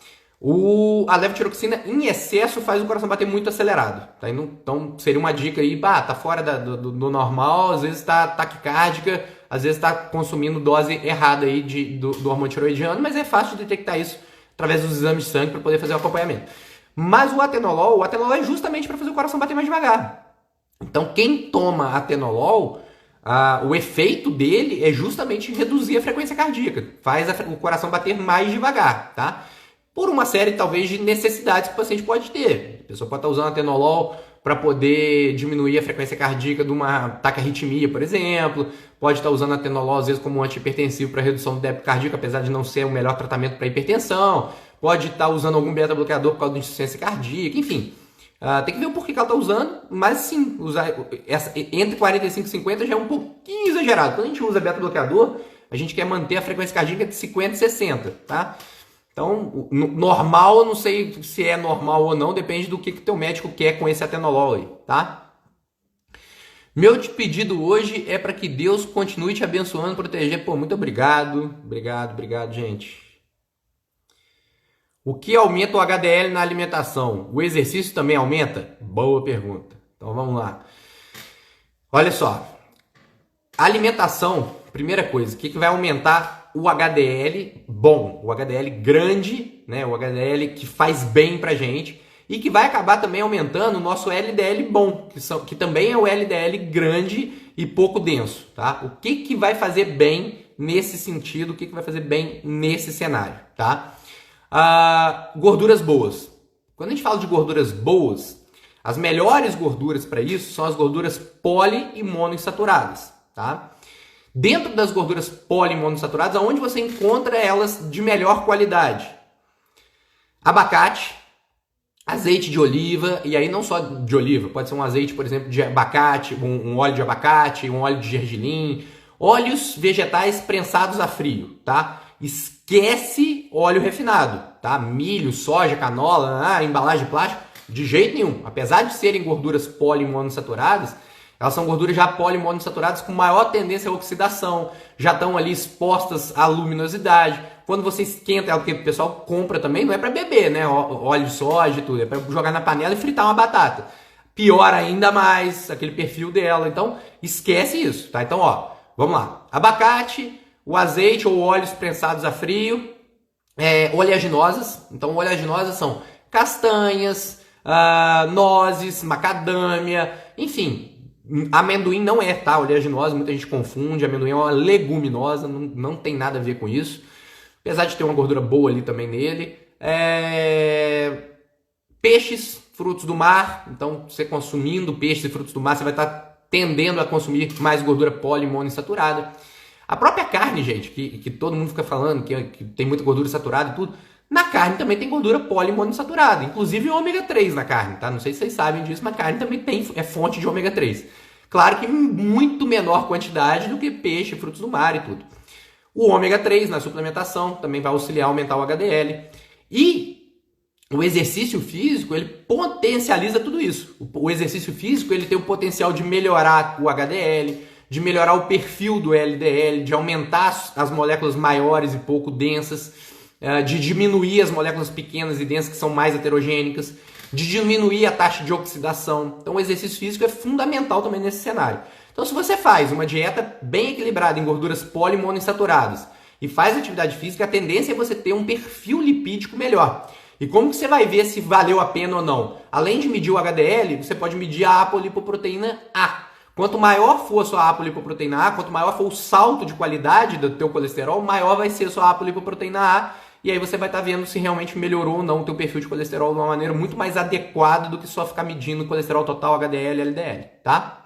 A levotiroxina em excesso faz o coração bater muito acelerado, tá? Então seria uma dica aí, tá fora do normal, às vezes tá taquicárdica, às vezes está consumindo dose errada aí do hormônio tiroidiano, mas é fácil de detectar isso através dos exames de sangue para poder fazer o acompanhamento. Mas o atenolol é justamente para fazer o coração bater mais devagar. Então quem toma atenolol, o efeito dele é justamente reduzir a frequência cardíaca, faz o coração bater mais devagar, tá? Por uma série, talvez, de necessidades que o paciente pode ter. A pessoa pode estar usando atenolol para poder diminuir a frequência cardíaca de uma taquiarritmia, por exemplo. Pode estar usando atenolol, às vezes, como antihipertensivo para redução do débito cardíaco, apesar de não ser o melhor tratamento para hipertensão. Pode estar usando algum beta-bloqueador por causa de insuficiência cardíaca, enfim. Tem que ver o porquê que ela está usando, mas sim, usar entre 45 e 50 já é um pouquinho exagerado. Quando a gente usa beta-bloqueador, a gente quer manter a frequência cardíaca de 50 e 60, tá? Então, normal, eu não sei se é normal ou não, depende do que teu médico quer com esse atenolol aí, tá? Meu pedido hoje é para que Deus continue te abençoando, proteger. Muito obrigado, obrigado, gente. O que aumenta o HDL na alimentação? O exercício também aumenta? Boa pergunta. Então, vamos lá. Olha só, alimentação, primeira coisa, o que vai aumentar o HDL bom, o HDL grande, né? O HDL que faz bem pra gente e que vai acabar também aumentando o nosso LDL bom, que também é o LDL grande e pouco denso, tá? O que vai fazer bem nesse sentido, o que vai fazer bem nesse cenário, tá? Gorduras boas. Quando a gente fala de gorduras boas, as melhores gorduras para isso são as gorduras poli e monoinsaturadas, tá? Dentro das gorduras poliinmonossaturadas, aonde você encontra elas de melhor qualidade? Abacate, azeite de oliva, e aí não só de oliva, pode ser um azeite, por exemplo, de abacate, um óleo de abacate, um óleo de gergelim, óleos vegetais prensados a frio, tá? esquece óleo refinado, tá? Milho, soja, canola, embalagem plástica, de jeito nenhum. Apesar de serem gorduras poliinmonossaturadas, elas são gorduras já poliinmonossaturadas com maior tendência à oxidação, já estão ali expostas à luminosidade. Quando você esquenta ela, porque o pessoal compra também, não é para beber, né? Óleo de soja e tudo, é para jogar na panela e fritar uma batata. Piora ainda mais aquele perfil dela, então esquece isso, tá? Então, ó, vamos lá. Abacate, o azeite ou óleos prensados a frio, oleaginosas. Então, oleaginosas são castanhas, nozes, macadâmia, enfim. Amendoim não é, tá? Oleaginosa, muita gente confunde. Amendoim é uma leguminosa, não tem nada a ver com isso. Apesar de ter uma gordura boa ali também nele. Peixes, frutos do mar. Então, você consumindo peixes e frutos do mar, você vai estar tendendo a consumir mais gordura poliinsaturada. A própria carne, gente, que todo mundo fica falando que tem muita gordura saturada e tudo. Na carne também tem gordura poliinsaturada, inclusive ômega 3 na carne, tá? Não sei se vocês sabem disso, mas carne também é fonte de ômega 3. Claro que em muito menor quantidade do que peixe, frutos do mar e tudo. O ômega 3 na suplementação também vai auxiliar a aumentar o HDL. E o exercício físico, ele potencializa tudo isso. O exercício físico, ele tem o potencial de melhorar o HDL, de melhorar o perfil do LDL, de aumentar as moléculas maiores e pouco densas, de diminuir as moléculas pequenas e densas que são mais heterogênicas, de diminuir a taxa de oxidação. Então o exercício físico é fundamental também nesse cenário. Então se você faz uma dieta bem equilibrada em gorduras poliinsaturadadas e faz atividade física, a tendência é você ter um perfil lipídico melhor. E como que você vai ver se valeu a pena ou não? Além de medir o HDL, você pode medir a apolipoproteína A. Quanto maior for a sua apolipoproteína A, quanto maior for o salto de qualidade do teu colesterol, maior vai ser a sua apolipoproteína A. E aí você vai estar vendo se realmente melhorou ou não o teu perfil de colesterol de uma maneira muito mais adequada do que só ficar medindo o colesterol total, HDL, LDL, tá?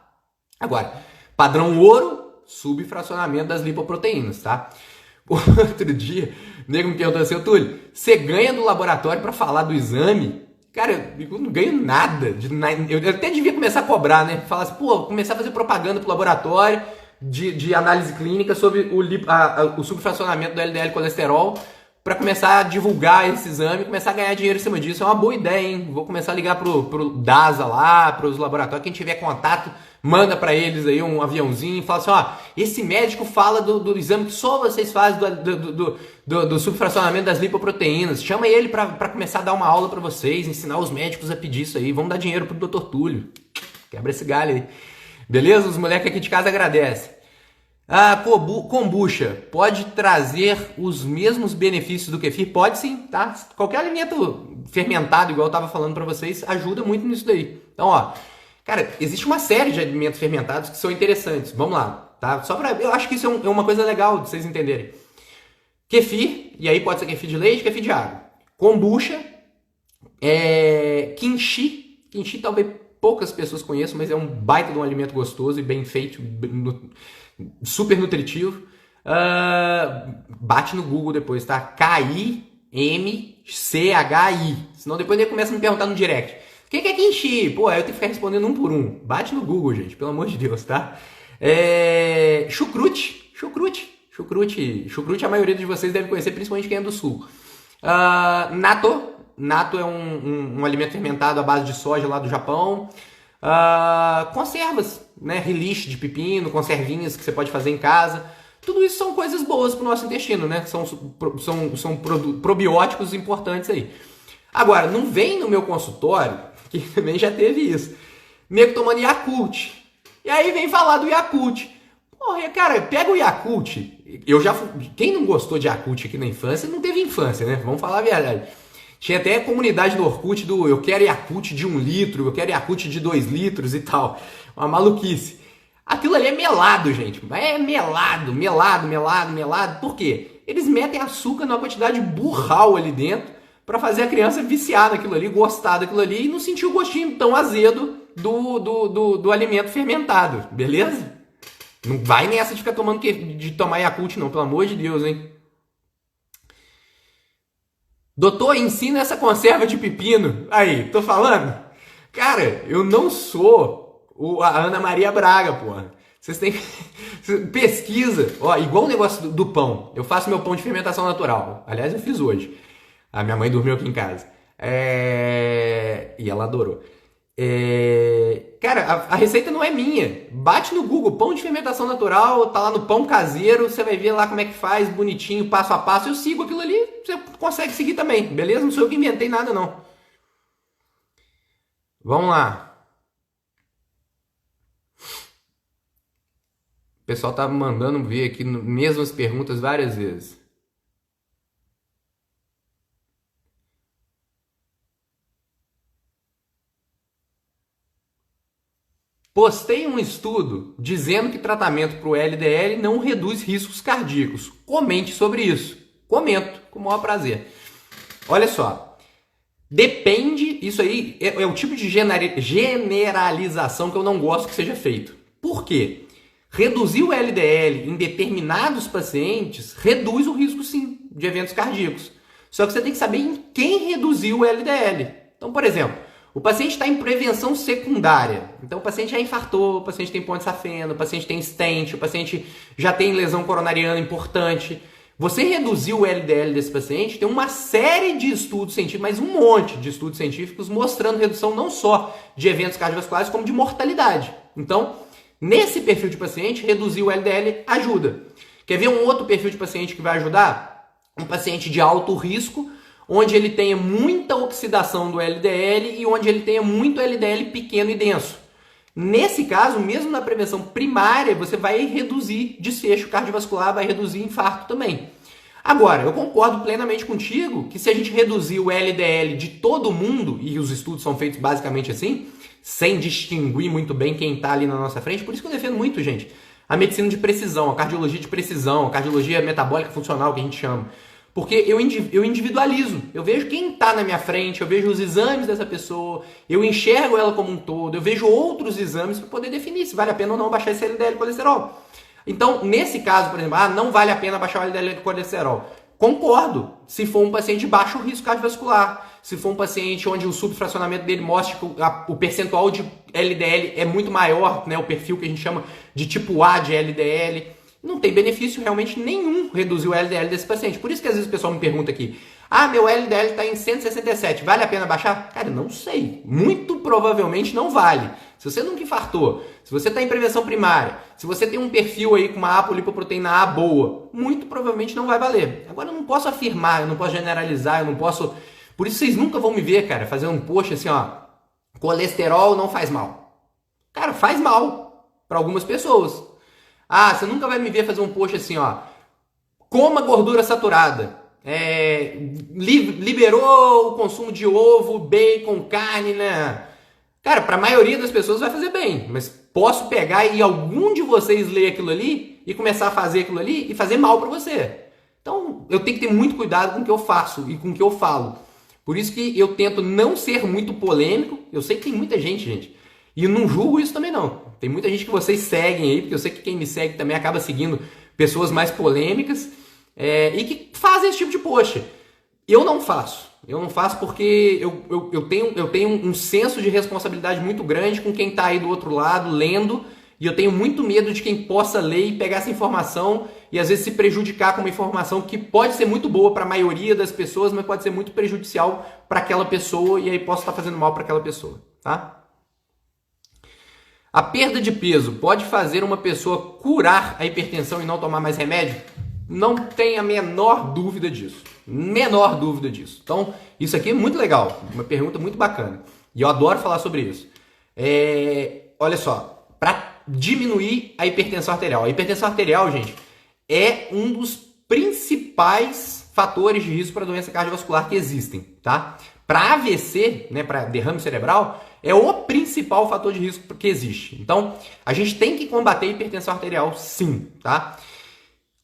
Agora, padrão ouro, subfracionamento das lipoproteínas, tá? Outro dia, o nego me perguntou assim, Túlio, você ganha no laboratório para falar do exame? Cara, eu não ganho nada. Eu até devia começar a cobrar, né? Falar assim, começar a fazer propaganda pro laboratório de análise clínica sobre o subfracionamento do LDL colesterol para começar a divulgar esse exame e começar a ganhar dinheiro em cima disso. É uma boa ideia, hein? Vou começar a ligar pro DASA lá, pros laboratórios. Quem tiver contato, manda para eles aí um aviãozinho e fala assim, esse médico fala do exame que só vocês fazem do subfracionamento das lipoproteínas. Chama ele para começar a dar uma aula para vocês, ensinar os médicos a pedir isso aí. Vamos dar dinheiro pro Dr. Túlio. Quebra esse galho aí. Beleza? Os moleques aqui de casa agradecem. A kombucha pode trazer os mesmos benefícios do kefir? Pode sim, tá? Qualquer alimento fermentado, igual eu tava falando para vocês, ajuda muito nisso daí. Então, cara, existe uma série de alimentos fermentados que são interessantes. Vamos lá, tá? Eu acho que isso é uma coisa legal de vocês entenderem. Kefir, e aí pode ser kefir de leite, kefir de água. Kombucha, kimchi. Kimchi talvez poucas pessoas conheçam, mas é um baita de um alimento gostoso e bem feito, super nutritivo. Bate no Google depois, tá? KIMCHI. Senão depois ele começa a me perguntar no direct. O que é kimchi? Eu tenho que ficar respondendo um por um. Bate no Google, gente, pelo amor de Deus, tá? Chucrute. Chucrute a maioria de vocês deve conhecer, principalmente quem é do sul. Natto é um alimento fermentado à base de soja lá do Japão. Conservas, né? Relish de pepino, conservinhas que você pode fazer em casa. Tudo isso são coisas boas para o nosso intestino, né? São probióticos importantes aí. Agora, não vem no meu consultório, que também já teve isso, nego tomando Yakult. E aí vem falar do Yakult. Cara, pega o Yakult. Quem não gostou de Yakult aqui na infância, não teve infância, né? Vamos falar a verdade. Tinha até a comunidade no Orkut do eu quero Yakult de 1 litro, eu quero Yakult de 2 litros e tal. Uma maluquice. Aquilo ali é melado, gente. É melado. Por quê? Eles metem açúcar numa quantidade burral ali dentro para fazer a criança viciar naquilo ali, gostar daquilo ali e não sentir o gostinho tão azedo do alimento fermentado. Beleza? Não vai nessa de ficar de tomar Yakult não, pelo amor de Deus, hein? Doutor, ensina essa conserva de pepino. Aí, tô falando? Cara, eu não sou a Ana Maria Braga, porra. Vocês têm pesquisa, ó, igual o negócio do pão. Eu faço meu pão de fermentação natural. Aliás, eu fiz hoje. A minha mãe dormiu aqui em casa. E ela adorou. Cara, a receita não é minha. Bate no Google, pão de fermentação natural, tá lá no pão caseiro, você vai ver lá como é que faz, bonitinho, passo a passo. Eu sigo aquilo ali, você consegue seguir também, beleza? Não sou eu que inventei nada, não. Vamos lá. O pessoal tá mandando ver aqui mesmas perguntas várias vezes. Postei um estudo dizendo que tratamento para o LDL não reduz riscos cardíacos. Comente sobre isso. Comento, com o maior prazer. Olha só, depende, isso aí é o tipo de generalização que eu não gosto que seja feito. Por quê? Reduzir o LDL em determinados pacientes reduz o risco, sim, de eventos cardíacos. Só que você tem que saber em quem reduziu o LDL. Então, por exemplo, o paciente está em prevenção secundária. Então, o paciente já infartou, o paciente tem ponte safena, o paciente tem stent, o paciente já tem lesão coronariana importante. Você reduzir o LDL desse paciente, tem uma série de estudos científicos, mas um monte de estudos científicos mostrando redução não só de eventos cardiovasculares, como de mortalidade. Então, nesse perfil de paciente, reduzir o LDL ajuda. Quer ver um outro perfil de paciente que vai ajudar? Um paciente de alto risco, onde ele tenha muita oxidação do LDL e onde ele tenha muito LDL pequeno e denso. Nesse caso, mesmo na prevenção primária, você vai reduzir desfecho cardiovascular, vai reduzir infarto também. Agora, eu concordo plenamente contigo que se a gente reduzir o LDL de todo mundo, e os estudos são feitos basicamente assim, sem distinguir muito bem quem está ali na nossa frente, por isso que eu defendo muito, gente, a medicina de precisão, a cardiologia de precisão, a cardiologia metabólica funcional que a gente chama. Porque eu individualizo, eu vejo quem está na minha frente, eu vejo os exames dessa pessoa, eu enxergo ela como um todo, eu vejo outros exames para poder definir se vale a pena ou não baixar esse LDL colesterol. Então, nesse caso, por exemplo, não vale a pena baixar o LDL colesterol. Concordo, se for um paciente de baixo risco cardiovascular, se for um paciente onde o subfracionamento dele mostra que o percentual de LDL é muito maior, né, o perfil que a gente chama de tipo A de LDL, não tem benefício realmente nenhum reduzir o LDL desse paciente. Por isso que às vezes o pessoal me pergunta aqui, meu LDL está em 167, vale a pena baixar? Cara, não sei. Muito provavelmente não vale. Se você nunca infartou, se você está em prevenção primária, se você tem um perfil aí com uma apolipoproteína A boa, muito provavelmente não vai valer. Agora eu não posso afirmar, eu não posso generalizar, eu não posso... Por isso vocês nunca vão me ver, cara, fazendo um post assim, colesterol não faz mal. Cara, faz mal para algumas pessoas. Você nunca vai me ver fazer um post assim, coma gordura saturada. Liberou o consumo de ovo, bacon, carne, né? Cara, para a maioria das pessoas vai fazer bem, mas posso pegar e algum de vocês ler aquilo ali e começar a fazer aquilo ali e fazer mal para você. Então, eu tenho que ter muito cuidado com o que eu faço e com o que eu falo. Por isso que eu tento não ser muito polêmico. Eu sei que tem muita gente, e eu não julgo isso também não. Tem muita gente que vocês seguem aí, porque eu sei que quem me segue também acaba seguindo pessoas mais polêmicas e que fazem esse tipo de post. Eu não faço. Eu não faço porque eu tenho um senso de responsabilidade muito grande com quem está aí do outro lado, lendo, e eu tenho muito medo de quem possa ler e pegar essa informação e às vezes se prejudicar com uma informação que pode ser muito boa para a maioria das pessoas, mas pode ser muito prejudicial para aquela pessoa e aí posso estar fazendo mal para aquela pessoa, tá? A perda de peso pode fazer uma pessoa curar a hipertensão e não tomar mais remédio? Não tem a menor dúvida disso. Menor dúvida disso. Então, isso aqui é muito legal. Uma pergunta muito bacana. E eu adoro falar sobre isso. Olha só, para diminuir a hipertensão arterial. A hipertensão arterial, gente, é um dos principais fatores de risco para doença cardiovascular que existem, tá? Para AVC, né, para derrame cerebral, é o principal fator de risco que existe. Então, a gente tem que combater a hipertensão arterial, sim, tá?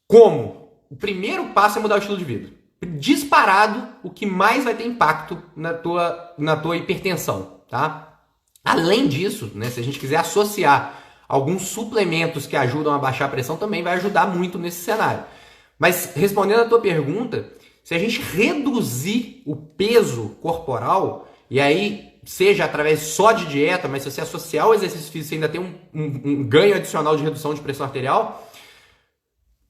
Como? O primeiro passo é mudar o estilo de vida. Disparado, o que mais vai ter impacto na tua hipertensão, tá? Além disso, né, se a gente quiser associar alguns suplementos que ajudam a baixar a pressão, também vai ajudar muito nesse cenário. Mas, respondendo a tua pergunta, se a gente reduzir o peso corporal, e aí seja através só de dieta, mas se você associar o exercício físico, você ainda tem um ganho adicional de redução de pressão arterial,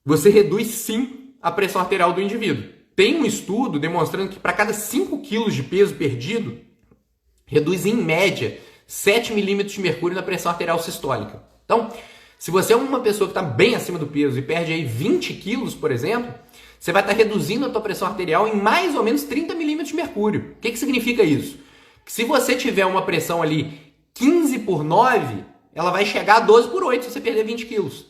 você reduz sim a pressão arterial do indivíduo. Tem um estudo demonstrando que para cada 5 quilos de peso perdido, reduz em média 7 milímetros de mercúrio na pressão arterial sistólica. Então, se você é uma pessoa que está bem acima do peso e perde aí 20 quilos, por exemplo, você vai estar reduzindo a tua pressão arterial em mais ou menos 30 milímetros de mercúrio. O que significa isso? Que se você tiver uma pressão ali 15/9, ela vai chegar a 12/8 se você perder 20 quilos.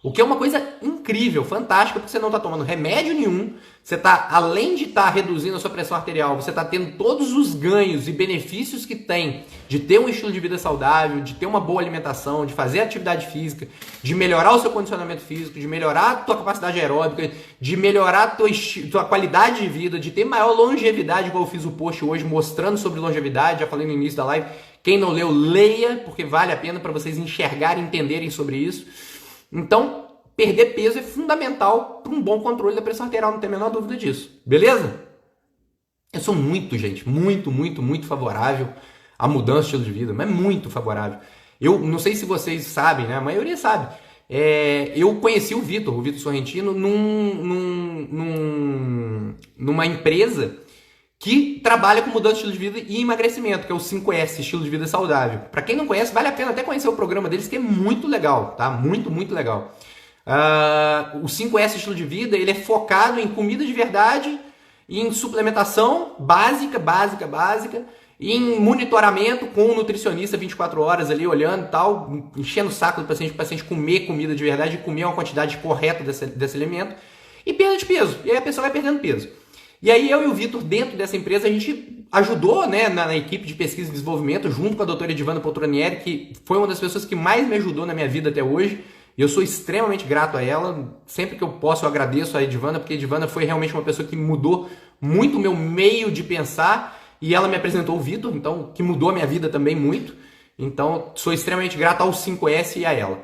O que é uma coisa incrível, fantástica, porque você não está tomando remédio nenhum, você está, além de estar reduzindo a sua pressão arterial, você está tendo todos os ganhos e benefícios que tem de ter um estilo de vida saudável, de ter uma boa alimentação, de fazer atividade física, de melhorar o seu condicionamento físico, de melhorar a tua capacidade aeróbica, de melhorar a tua qualidade de vida, de ter maior longevidade, igual eu fiz o post hoje mostrando sobre longevidade, já falei no início da live. Quem não leu, leia, porque vale a pena para vocês enxergarem e entenderem sobre isso. Então, perder peso é fundamental para um bom controle da pressão arterial, não tem a menor dúvida disso. Beleza? Eu sou muito favorável à mudança de estilo de vida, mas muito favorável. Eu não sei se vocês sabem, né? A maioria sabe. Eu conheci o Vitor Sorrentino, numa empresa que trabalha com mudança de estilo de vida e emagrecimento, que é o 5S, estilo de vida saudável. Para quem não conhece, vale a pena até conhecer o programa deles, que é muito legal, tá? Muito legal. O 5S estilo de vida, ele é focado em comida de verdade, em suplementação básica, e em monitoramento com o nutricionista 24 horas ali, olhando e tal, enchendo o saco do paciente, para o paciente comer comida de verdade, comer uma quantidade correta desse alimento, e perda de peso. E aí a pessoa vai perdendo peso. E aí eu e o Vitor, dentro dessa empresa, a gente ajudou, né, na equipe de pesquisa e desenvolvimento, junto com a doutora Edivana Poltronieri, que foi uma das pessoas que mais me ajudou na minha vida até hoje. E eu sou extremamente grato a ela. Sempre que eu posso, eu agradeço a Edivana, porque a Edivana foi realmente uma pessoa que mudou muito o meu meio de pensar. E ela me apresentou o Vitor, então, que mudou a minha vida também muito. Então, sou extremamente grato ao 5S e a ela.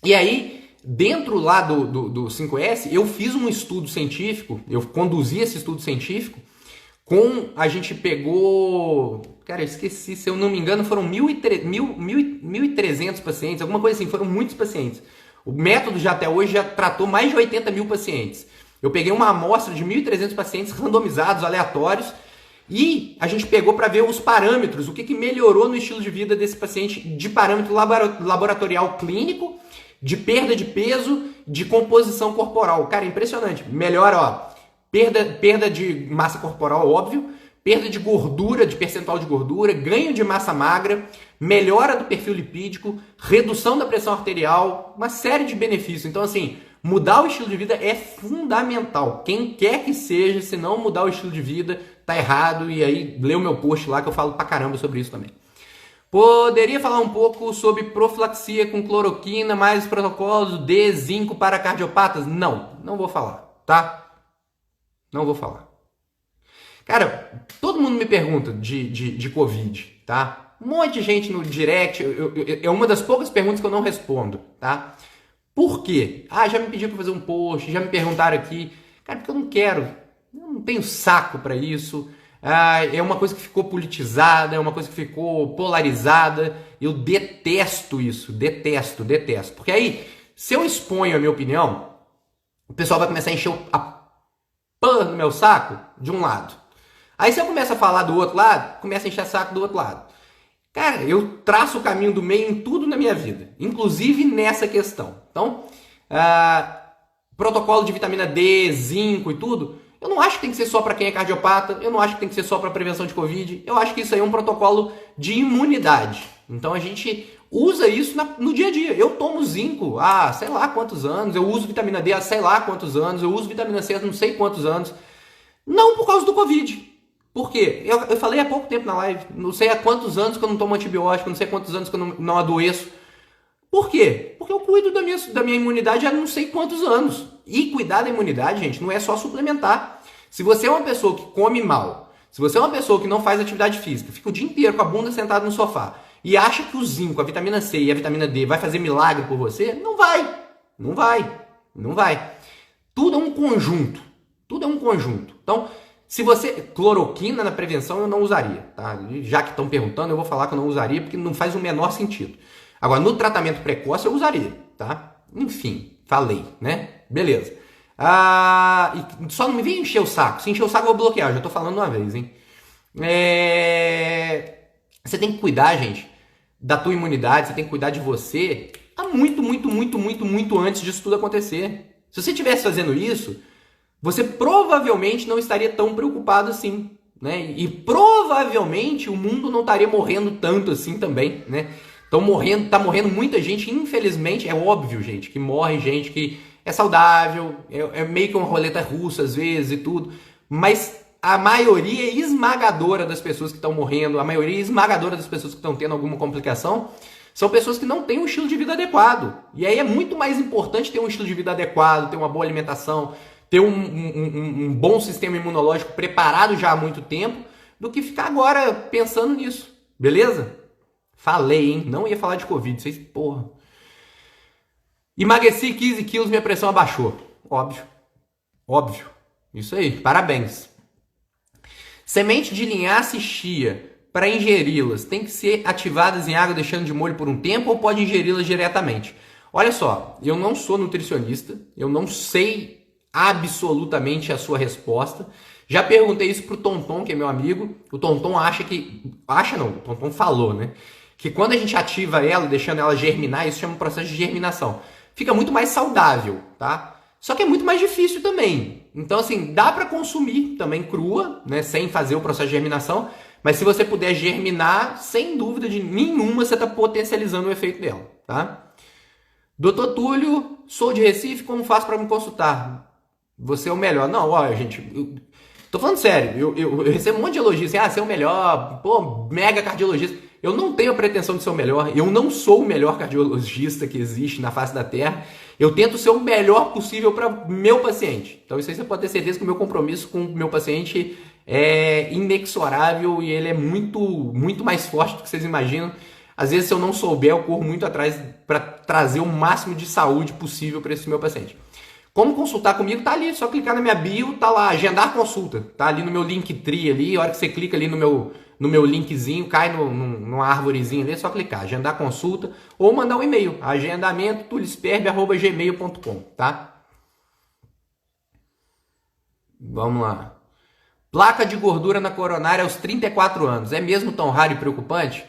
E aí, dentro lá do 5S, eu fiz um estudo científico, eu conduzi esse estudo científico, a gente pegou, cara, eu esqueci, se eu não me engano, foram 1.300 pacientes, alguma coisa assim, foram muitos pacientes. O método já até hoje já tratou mais de 80 mil pacientes. Eu peguei uma amostra de 1.300 pacientes randomizados, aleatórios, e a gente pegou para ver os parâmetros, o que melhorou no estilo de vida desse paciente de parâmetro laboratorial clínico, de perda de peso, de composição corporal. Cara, impressionante. Melhora, ó, perda de massa corporal, óbvio, perda de gordura, de percentual de gordura, ganho de massa magra, melhora do perfil lipídico, redução da pressão arterial, uma série de benefícios. Então, assim, mudar o estilo de vida é fundamental. Quem quer que seja, se não mudar o estilo de vida, tá errado. E aí, lê o meu post lá que eu falo pra caramba sobre isso também. Poderia falar um pouco sobre profilaxia com cloroquina, mais os protocolos D, zinco para cardiopatas? Não vou falar, tá? Não vou falar. Cara, todo mundo me pergunta de Covid, tá? Um monte de gente no direct, é uma das poucas perguntas que eu não respondo, tá? Por quê? Já me pediram para fazer um post, já me perguntaram aqui. Cara, porque eu não quero, eu não tenho saco para isso. É uma coisa que ficou politizada, é uma coisa que ficou polarizada. Eu detesto isso, detesto. Porque aí, se eu exponho a minha opinião, o pessoal vai começar a encher a pã no meu saco de um lado. Aí se eu começo a falar do outro lado, começa a encher o saco do outro lado. Cara, eu traço o caminho do meio em tudo na minha vida, inclusive nessa questão. Então, protocolo de vitamina D, zinco e tudo, eu não acho que tem que ser só para quem é cardiopata, eu não acho que tem que ser só para prevenção de Covid, eu acho que isso aí é um protocolo de imunidade. Então a gente usa isso no dia a dia. Eu tomo zinco há sei lá quantos anos, eu uso vitamina D há sei lá quantos anos, eu uso vitamina C há não sei quantos anos. Não por causa do Covid. Por quê? Eu falei há pouco tempo na live, não sei há quantos anos que eu não tomo antibiótico, não sei há quantos anos que eu não adoeço. Por quê? Porque eu cuido da minha imunidade há não sei quantos anos. E cuidar da imunidade, gente, não é só suplementar. Se você é uma pessoa que come mal, se você é uma pessoa que não faz atividade física, fica o dia inteiro com a bunda sentada no sofá e acha que o zinco, a vitamina C e a vitamina D vai fazer milagre por você, não vai. Tudo é um conjunto. Então, Se você... Cloroquina na prevenção eu não usaria, tá? Já que estão perguntando, eu vou falar que eu não usaria porque não faz o menor sentido. Agora, no tratamento precoce eu usaria, tá? Enfim, falei, né? Beleza. E só não me vem encher o saco. Se encher o saco eu vou bloquear, já tô falando uma vez, hein? Você tem que cuidar, gente, da tua imunidade, você tem que cuidar de você há muito antes disso tudo acontecer. Se você estivesse fazendo isso, você provavelmente não estaria tão preocupado assim, né? E provavelmente o mundo não estaria morrendo tanto assim também, né? Tá morrendo muita gente, infelizmente, é óbvio, gente, que morre gente que é saudável, é meio que uma roleta russa às vezes e tudo, mas a maioria esmagadora das pessoas que estão morrendo, a maioria esmagadora das pessoas que estão tendo alguma complicação, são pessoas que não têm um estilo de vida adequado. E aí é muito mais importante ter um estilo de vida adequado, ter uma boa alimentação, ter um bom sistema imunológico preparado já há muito tempo, do que ficar agora pensando nisso. Beleza? Falei, hein? Não ia falar de Covid, vocês, porra. Emagreci 15 quilos, minha pressão abaixou. Óbvio. Óbvio. Isso aí, parabéns. Semente de linhaça e chia, para ingeri-las, tem que ser ativadas em água deixando de molho por um tempo ou pode ingeri-las diretamente? Olha só, eu não sou nutricionista, eu não sei absolutamente a sua resposta. Já perguntei isso pro Tonton, que é meu amigo. O Tonton acha que... Acha não, o Tonton falou, né? Que quando a gente ativa ela, deixando ela germinar, isso chama um processo de germinação. Fica muito mais saudável, tá? Só que é muito mais difícil também. Então, assim, dá para consumir também crua, né? Sem fazer o processo de germinação. Mas se você puder germinar, sem dúvida de nenhuma, você está potencializando o efeito dela, tá? Doutor Túlio, sou de Recife, como faço para me consultar? Você é o melhor. Não, olha, gente, tô falando sério. Eu recebo um monte de elogios assim, você é o melhor, pô, mega cardiologista. Eu não tenho a pretensão de ser o melhor, eu não sou o melhor cardiologista que existe na face da Terra. Eu tento ser o melhor possível para meu paciente. Então isso aí você pode ter certeza que o meu compromisso com o meu paciente é inexorável e ele é muito mais forte do que vocês imaginam. Às vezes, se eu não souber, eu corro muito atrás para trazer o máximo de saúde possível para esse meu paciente. Como consultar comigo? Tá ali, só clicar na minha bio, tá lá, agendar consulta. Tá ali no meu Linktree ali, a hora que você clica ali no meu linkzinho, cai numa árvorezinha ali, é só clicar, agendar consulta ou mandar um e-mail, agendamento@gmail.com, tá? Vamos lá. Placa de gordura na coronária aos 34 anos, é mesmo tão raro e preocupante?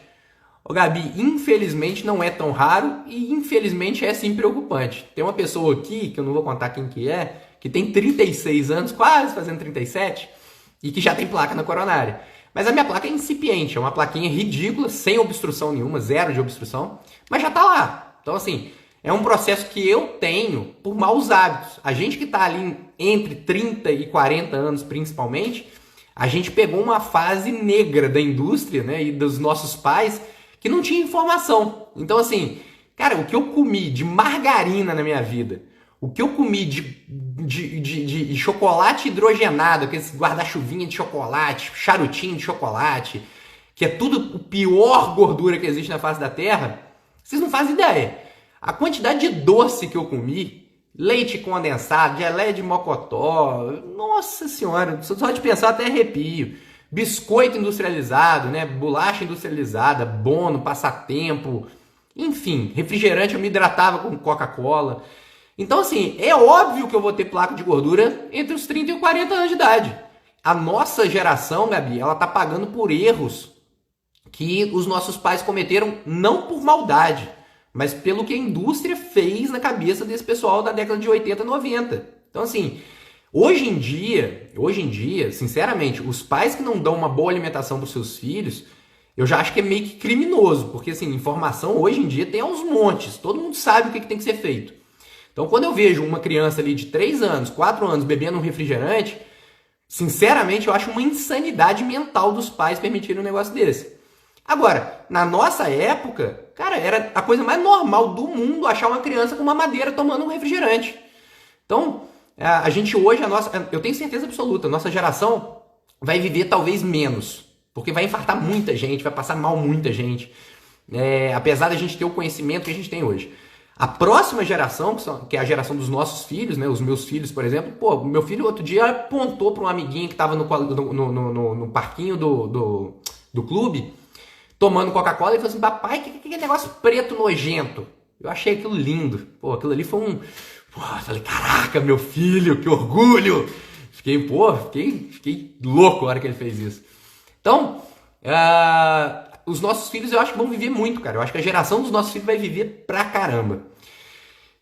Ô Gabi, infelizmente não é tão raro e infelizmente é sim preocupante. Tem uma pessoa aqui, que eu não vou contar quem que é, que tem 36 anos, quase fazendo 37, e que já tem placa na coronária. Mas a minha placa é incipiente, é uma plaquinha ridícula, sem obstrução nenhuma, zero de obstrução, mas já tá lá. Então assim, é um processo que eu tenho por maus hábitos. A gente que tá ali entre 30 e 40 anos principalmente, a gente pegou uma fase negra da indústria, né, e dos nossos pais, que não tinha informação. Então assim, cara, o que eu comi de margarina na minha vida, o que eu comi de chocolate hidrogenado, aqueles guarda-chuvinha de chocolate, charutinho de chocolate, que é tudo a pior gordura que existe na face da Terra, vocês não fazem ideia. A quantidade de doce que eu comi, leite condensado, geleia de mocotó, nossa senhora, só de pensar até arrepio. Biscoito industrializado, né? Bolacha industrializada, Bono, Passatempo, enfim, refrigerante, eu me hidratava com Coca-Cola. Então, assim, é óbvio que eu vou ter placa de gordura entre os 30 e os 40 anos de idade. A nossa geração, Gabi, ela tá pagando por erros que os nossos pais cometeram não por maldade, mas pelo que a indústria fez na cabeça desse pessoal da década de 80 e 90. Então, assim, hoje em dia, sinceramente, os pais que não dão uma boa alimentação para os seus filhos, eu já acho que é meio que criminoso, porque assim, informação hoje em dia tem aos montes, todo mundo sabe o que tem que ser feito. Então, quando eu vejo uma criança ali de 3 anos, 4 anos bebendo um refrigerante, sinceramente, eu acho uma insanidade mental dos pais permitirem um negócio desse. Agora, na nossa época, cara, era a coisa mais normal do mundo achar uma criança com uma madeira tomando um refrigerante. Então, a gente hoje, eu tenho certeza absoluta, a nossa geração vai viver talvez menos, porque vai infartar muita gente, vai passar mal muita gente, apesar da gente ter o conhecimento que a gente tem hoje. A próxima geração, que é a geração dos nossos filhos, né? Os meus filhos, por exemplo, pô, meu filho outro dia apontou para um amiguinho que estava no parquinho do clube, tomando Coca-Cola, e falou assim: papai, que negócio preto nojento? Eu achei aquilo lindo. Pô, aquilo ali foi um... Pô, eu falei, caraca, meu filho, que orgulho! Fiquei louco na hora que ele fez isso. Então, os nossos filhos eu acho que vão viver muito, cara. Eu acho que a geração dos nossos filhos vai viver pra caramba.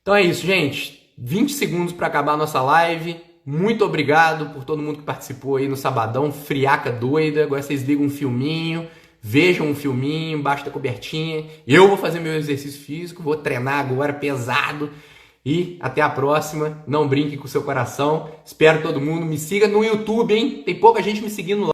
Então é isso, gente. 20 segundos para acabar a nossa live. Muito obrigado por todo mundo que participou aí no sabadão. Friaca doida. Agora vocês ligam um filminho, vejam um filminho, embaixo da cobertinha. Eu vou fazer meu exercício físico, vou treinar agora pesado. E até a próxima. Não brinque com o seu coração. Espero todo mundo. Me siga no YouTube, hein? Tem pouca gente me seguindo lá.